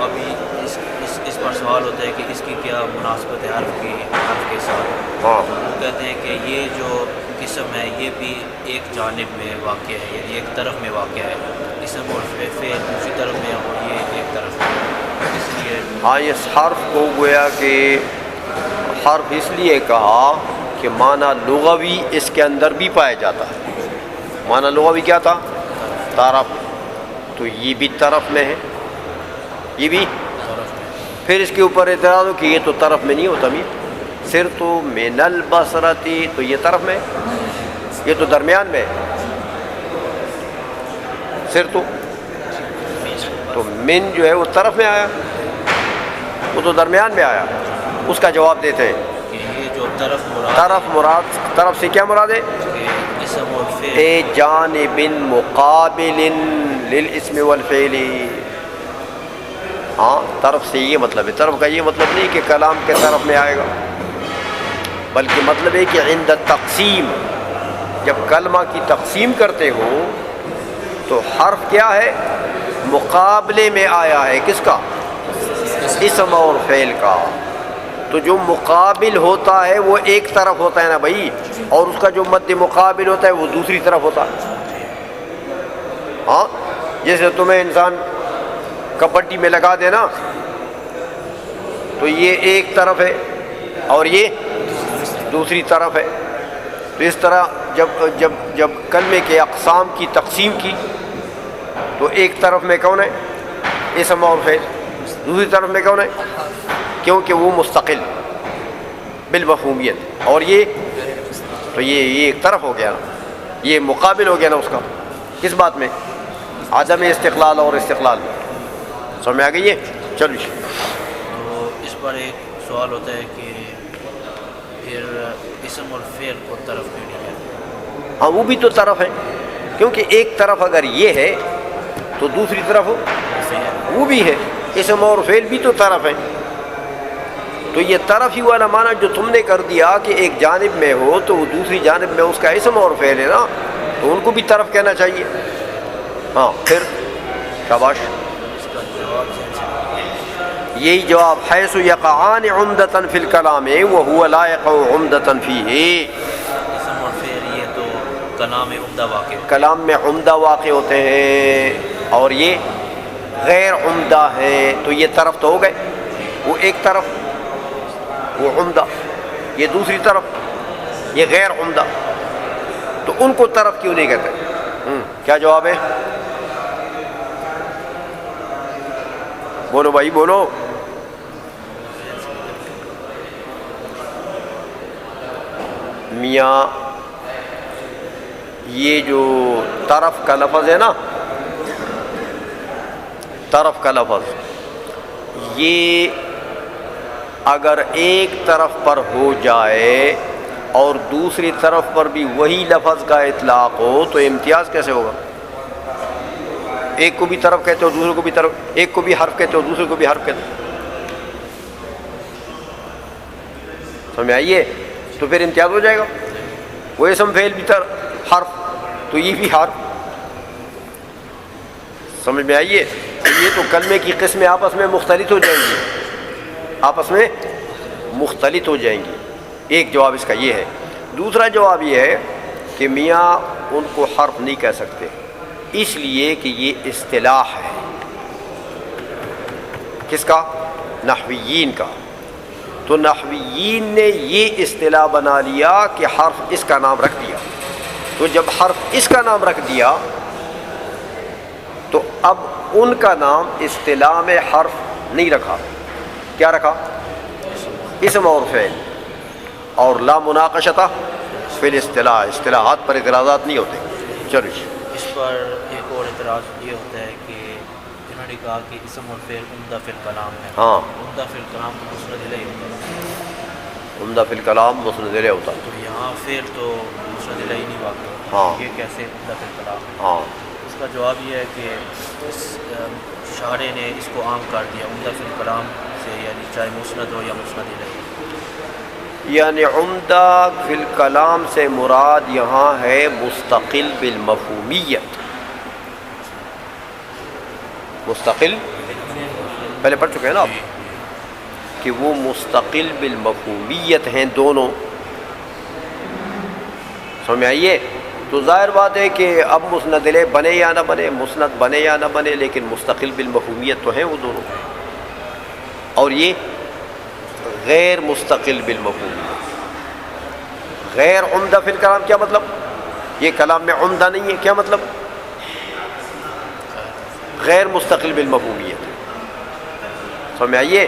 ابھی اس پر سوال ہوتا ہے کہ اس کی کیا مناسبت ہے حرف کے ساتھ. ہاں وہ کہتے ہیں کہ یہ جو قسم ہے یہ بھی ایک جانب میں واقع ہے، یعنی ایک طرف میں واقع ہے. قسم اور فعل دوسری طرف میں اور یہ ایک طرف میں. اس لیے ہاں اس حرف کو گویا کہ حرف اس لیے کہا کہ معنی لغوی اس کے اندر بھی پایا جاتا ہے. معنی لغوی کیا تھا؟ طرف. تو یہ بھی طرف میں ہے، یہ بھی. طرف میں پھر اس کے اوپر اعتراض ہو کہ یہ تو طرف میں نہیں ہوتا. صرف تو من البصرتی تو یہ طرف میں، یہ تو درمیان میں. صرف تو من جو ہے وہ طرف میں آیا، وہ تو درمیان میں آیا. اس کا جواب دیتے ہیں کہ یہ جو طرف مراد طرف مراد، طرف سے کیا مراد ہے؟ کہ اسم اور فعل اے جانب مقابل للاسم والفعل. ہاں طرف سے یہ مطلب ہے. طرف کا یہ مطلب نہیں کہ کلام کے طرف میں آئے گا، بلکہ مطلب ہے کہ عند تقسیم، جب کلمہ کی تقسیم کرتے ہو تو حرف کیا ہے؟ مقابلے میں آیا ہے. کس کا؟ اسم اور فعل کا. تو جو مقابل ہوتا ہے وہ ایک طرف ہوتا ہے نا بھائی، اور اس کا جو مد مقابل ہوتا ہے وہ دوسری طرف ہوتا ہے. ہاں جیسے تمہیں انسان کبڈی میں لگا دینا تو یہ ایک طرف ہے اور یہ دوسری طرف ہے. تو اس طرح جب کلمے کے اقسام کی تقسیم کی تو ایک طرف میں کون ہے؟ اسم اور فعل. دوسری طرف میں کون ہے؟ کیونکہ وہ مستقل بالمفہومیت، اور یہ تو یہ ایک طرف ہو گیا نا، یہ مقابل ہو گیا نا اس کا. کس بات میں؟ عدم استقلال اور استقلال میں. سمجھ میں آ گئی ہے؟ چلو جی. تو اس پر ایک سوال ہوتا ہے کہ پھر اسم اور فعل کو طرف کیوں نہیں کہتے؟ ہاں وہ بھی تو طرف ہے، کیونکہ ایک طرف اگر یہ ہے تو دوسری طرف وہ بھی ہے. اسم اور فعل بھی تو طرف ہے. تو یہ طرف ہی والا معنی جو تم نے کر دیا کہ ایک جانب میں ہو تو وہ دوسری جانب میں اس کا اسم اور فعل ہے نا، تو ان کو بھی طرف کہنا چاہیے. ہاں پھر شاباش. اس کا جواب یہی جواب حیث یقعان عمدتاً فی الکلام وہو لا یقع عمدتاً فیہ. اسم اور فعل یہ تو کلام میں عمدہ واقع ہوتا کلام میں عمدہ واقع ہوتے ہیں اور یہ غیر عمدہ ہیں. تو یہ طرف تو ہو گئے، وہ ایک طرف وہ عمدہ، یہ دوسری طرف یہ غیر عمدہ. تو ان کو طرف کیوں نہیں کہتے؟ کیا جواب ہے؟ بولو بھائی بولو. میاں یہ جو طرف کا لفظ ہے نا، طرف کا لفظ یہ اگر ایک طرف پر ہو جائے اور دوسری طرف پر بھی وہی لفظ کا اطلاق ہو تو امتیاز کیسے ہوگا؟ ایک کو بھی طرف کہتے ہو دوسرے کو بھی طرف، ایک کو بھی حرف کہتے ہو دوسرے کو بھی حرف کہتے ہو. سمجھ آئیے؟ تو پھر امتیاز ہو جائے گا. وہ اسم فعل بھی حرف تو یہ بھی حرف. سمجھ میں آئیے؟ یہ تو کلمے کی قسمیں آپس میں مختلف ہو جائیں گی، آپس میں مختلط ہو جائیں گی. ایک جواب اس کا یہ ہے. دوسرا جواب یہ ہے کہ میاں ان کو حرف نہیں کہہ سکتے، اس لیے کہ یہ اصطلاح ہے. کس کا؟ نحویین کا. تو نحویین نے یہ اصطلاح بنا لیا کہ حرف اس کا نام رکھ دیا. تو جب حرف اس کا نام رکھ دیا تو اب ان کا نام اصطلاح میں حرف نہیں رکھا. کیا رکھا؟ اسم اور فعل. اور لا مناقشتہ فی الاصطلاح، اصطلاحات پر اعتراضات نہیں ہوتے. چلو جی. اس پر ایک اور اعتراض یہ ہوتا ہے کہ انہوں نے کہا کہ اسم اور فعل عمدہ فی الکلام ہے. ہاں، عمدہ فی الکلام تو مسند الیہ ہوتا ہے، عمدہ فی الکلام مسند الیہ ہوتا. تو یہاں فعل تو مسند الیہ نہیں واقع ہوتا. ہاں. یہ کیسے عمدہ فی الکلام ہے؟ ہاں، اس کا جواب یہ ہے کہ اس شارح نے اس کو عام کر دیا عمدہ فی الکلام سے، یعنی چاہے مسند ہو یا مسند الیہ. یعنی عمدہ فی الکلام سے مراد یہاں ہے مستقل بالمفہومیت. مستقل پہلے پڑھ چکے ہیں نا آپ کہ وہ مستقل بالمفہومیت ہیں دونوں. سمجھ میں آئیے؟ تو ظاہر بات ہے کہ اب مسند الیہ بنے یا نہ بنے، مسند بنے یا نہ بنے، لیکن مستقل بالمفہومیت تو ہیں وہ دونوں. اور یہ غیر مستقل بالمفہومیت. غیر عمدہ فی الکلام کیا مطلب؟ یہ کلام میں عمدہ نہیں ہے. کیا مطلب؟ غیر مستقل بالمفہومیت. سمجھ میں آئیے؟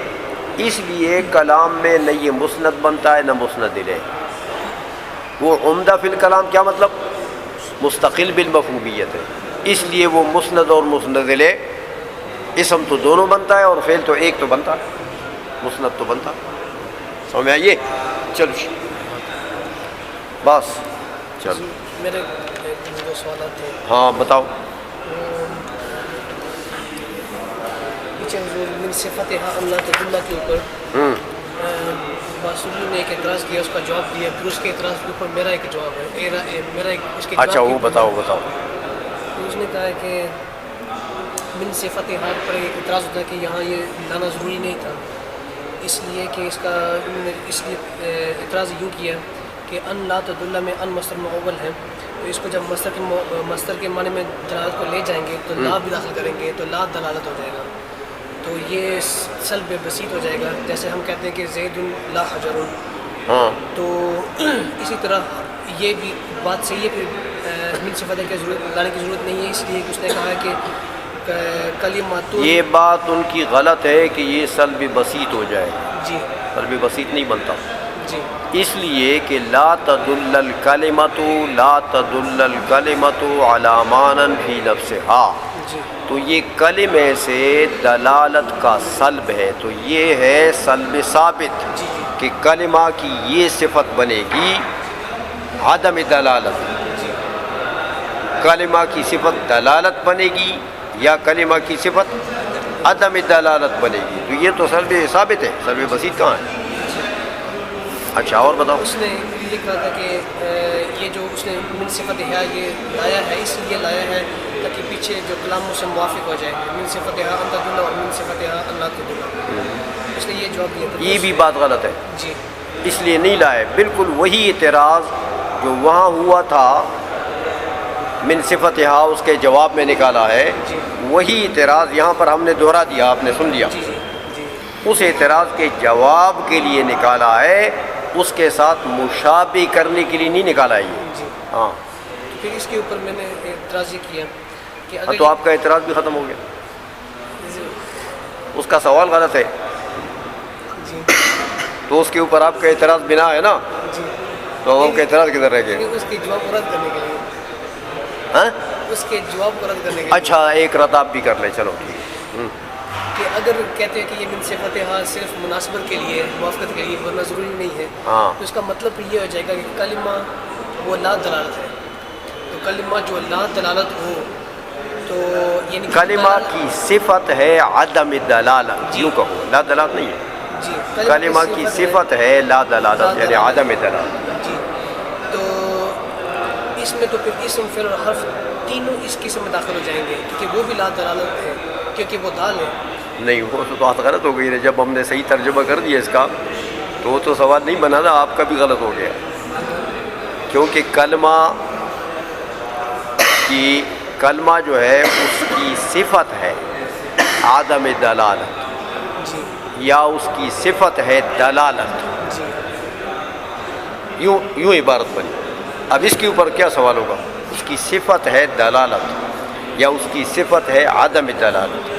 اس لیے کلام میں نہ یہ مسند بنتا ہے نہ مسند الیہ. وہ عمدہ فی الکلام کیا مطلب؟ مستقل بالمفہومیت ہے. اس لیے وہ مسند اور مسند الیہ اسم تو دونوں بنتا ہے اور فعل تو ایک تو بنتا ہے، مسند تو بنتا. سمجھ میں آئیے؟ چلو بس چلو. میرے دو سوالات تھے. ہاں بتاؤ. پیچھے من صفتہا اللہ تدلہ کے اوپر باسلی نے ایک اعتراض کیا، اس کا جواب دیا، پھر اس کے اعتراض کے اوپر میرا ایک جواب ہے. میرا ایک اس کے اچھا وہ بتاؤ. تو اس نے کہا ہے کہ من صفتہا پر اعتراض ہوتا ہے کہ یہاں یہ لانا ضروری نہیں تھا، اس لیے کہ اس کا اس لیے اعتراض یوں کیا کہ ان لا تدلہ میں ان مصدر معول ہے، تو اس کو جب مصدر کے معنی میں دلالت کو لے جائیں گے تو لا بھی داخل کریں گے تو لا دلالت ہو جائے گا، تو یہ سلب بسیط ہو جائے گا. جیسے ہم کہتے ہیں کہ زید لا حجر. ہاں تو اسی طرح یہ بھی بات صحیح ہے. پھر من صفت کی ضرورت لانے کی ضرورت نہیں ہے، اس لیے کہ اس نے کہا ہے کہ کلمات. یہ بات ان کی غلط ہے کہ یہ سلب بسیط ہو جائے. جی سلب بسیط نہیں بنتا، جی اس لیے کہ لا تدل الکلمۃ علی معنی فی نفسہا. جی تو یہ کلمے سے دلالت کا سلب ہے. تو یہ ہے سلب ثابت جی کہ کلمہ کی یہ صفت بنے گی عدم دلالت. کلمہ کی صفت دلالت بنے گی یا کلمہ کی صفت عدم دلالت بنے گی. تو یہ تو سلب ثابت ہے، سلب بسیط کہاں ہے؟ اچھا اور بتاؤ. اس نے یہ کہا تھا کہ یہ جو اس نے من صفت ہے یہ لایا ہے، اس لیے لایا ہے تاکہ پیچھے جو کلاموں سے موافق ہو جائے. من صفت ہے ان تدل اور من صفت ہے اللہ تدل. اس نے یہ جواب دیا تھا. یہ بھی بات غلط ہے، جی اس لیے نہیں لائے. بالکل وہی اعتراض جو وہاں ہوا تھا من صفتہا اس کے جواب میں نکالا ہے، وہی اعتراض یہاں پر ہم نے دہرا دیا، آپ نے سن لیا. جی جی جی اس اعتراض کے جواب کے لیے نکالا ہے، اس کے ساتھ مشابہ کرنے کے لیے نہیں نکالا ہے یہ. جی. ہاں پھر اس کے اوپر میں نے اعتراض یہ کیا کہ اگر تو آپ کا اعتراض بھی ختم ہو گیا. اس کا سوال غلط ہے جی تو اس کے اوپر آپ کا اعتراض بنا ہے نا، جی تو آپ کا اعتراض کدھر رہ گئے؟ اس کے جواب کو رد کرنے کے لیے، ہاں اس کے جواب کو رد کرنے کے لیے اچھا ایک رد آپ بھی کر لیں. چلو ٹھیک. کہ اگر کہتے ہیں کہ یہ من صفتہا صرف مناسبت کے لیے، موافقت کے لیے، ورنہ ضروری نہیں ہے، ہاں تو اس کا مطلب یہ ہو جائے گا کہ کلمہ وہ لا دلالت ہے. تو کلمہ جو لا دلالت ہو تو یعنی کلمہ کی صفت ہے عدم دلالت. یوں کہو لا دلالت نہیں ہے، جی کلمہ کی صفت ہے لا دلالت یعنی عدم دلالت. جی. تو اس میں تو پھر اسم فعل اور حرف تینوں اس قسم میں داخل ہو جائیں گے کیونکہ وہ بھی لا دلالت ہے، کیونکہ وہ دال ہے. نہیں وہ تو بات غلط ہو گئی ہے. جب ہم نے صحیح ترجمہ کر دیا اس کا تو وہ تو سوال نہیں بنا نا، آپ کا بھی غلط ہو گیا، کیونکہ کلمہ جو ہے اس کی صفت ہے عدم دلالت، جی یا اس کی صفت ہے دلالت، جی یوں عبارت بنی۔ اب اس کے اوپر کیا سوال ہوگا؟ اس کی صفت ہے دلالت یا اس کی صفت ہے عدم دلالت؟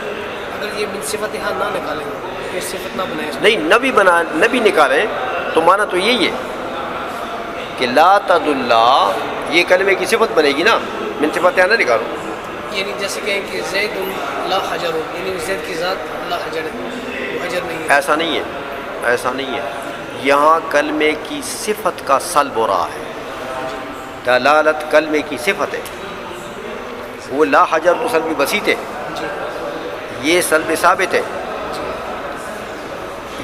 اگر یہ من صفت ہاں نہ نکالیں پھر صفت نہ بنائیں اس کو۔ نہیں، نبی نکالیں تو معنی تو یہی ہے کہ لا تدل، یہ کلمے کی صفت بنے گی نا، من صفت نہ نکالو۔ یعنی جیسے کہیں کہ زید لا حجر، یعنی زید کی ذات لا حجر ہے، وہ حجر نہیں ہے۔ ایسا نہیں ہے، یہاں کلمے کی صفت کا سلب ہو رہا ہے، دلالت کلمے کی صفت ہے، وہ لا حجر تو سلب بسیط ہے، جی یہ سلب ثابت ہے،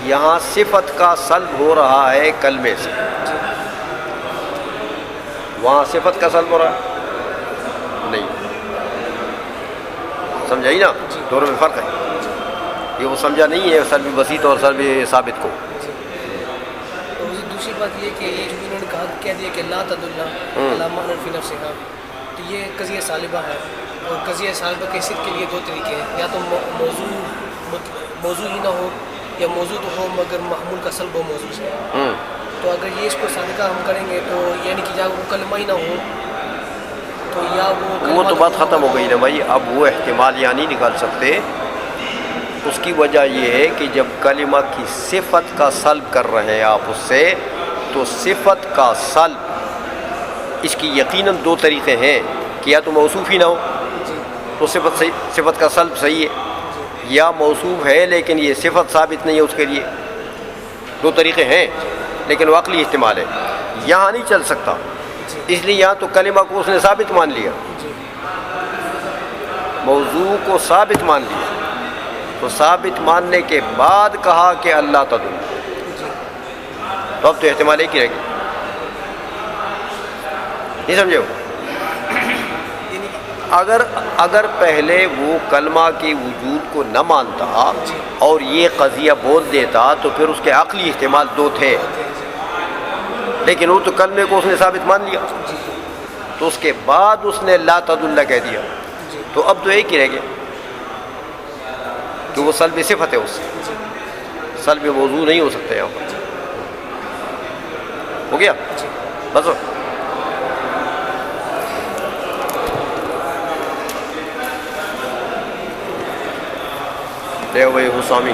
یہاں صفت کا سلب ہو رہا ہے کلمے سے، وہاں صفت کا سلب ہو رہا ہے نہیں، سمجھائی نا؟ دونوں میں فرق ہے، یہ وہ سمجھا نہیں ہے سلب بسیط اور سلب ثابت کو۔ تو دوسری بات یہ کہ یہ جو انہوں نے کہہ دیا کہ لا تدل علی معنی فی نفسہا، تو یہ قضیہ سالبہ ہے، اور قضیہ سالبہ کے صدق کے لیے دو طریقے ہیں، یا تو موضوع ہی نہ ہو، یا موضوع تو ہو مگر محمول کا سلب ہو موضوع سے۔ تو اگر یہ اس کو صادقہ ہم کریں گے تو یعنی کہ یا وہ کلمہ ہی نہ ہو تو یا وہ تو بات ختم ہو گئی نا بھائی، اب وہ احتمال یا نہیں نکال سکتے۔ اس کی وجہ یہ ہے کہ جب کلمہ کی صفت کا سلب کر رہے ہیں آپ اس سے، تو صفت کا سلب اس کی یقیناً دو طریقے ہیں کہ یا تو موصوف ہی نہ ہو تو صفت کا سلب صحیح ہے، یا موصوف ہے لیکن یہ صفت ثابت نہیں ہے اس کے لیے، دو طریقے ہیں لیکن وہ عقلی احتمال ہے، یہاں نہیں چل سکتا، اس لیے یہاں تو کلمہ کو اس نے ثابت مان لیا، موضوع کو ثابت مان لیا، تو ثابت ماننے کے بعد کہا کہ اللہ تدل، تو اب تو احتمال ایک ہی رہ گیا، نہیں سمجھے ہو؟ اگر پہلے وہ کلمہ کے وجود کو نہ مانتا اور یہ قضیہ بول دیتا تو پھر اس کے عقلی احتمال دو تھے، لیکن وہ تو کلمے کو اس نے ثابت مان لیا، تو اس کے بعد اس نے لا تدل کہہ دیا، تو اب تو ایک ہی رہ گیا کہ وہ سلب صفت ہے، اس سے سلب موضوع نہیں ہو سکتا، یہاں پر ہو گیا بس۔ لے بھائی حسامی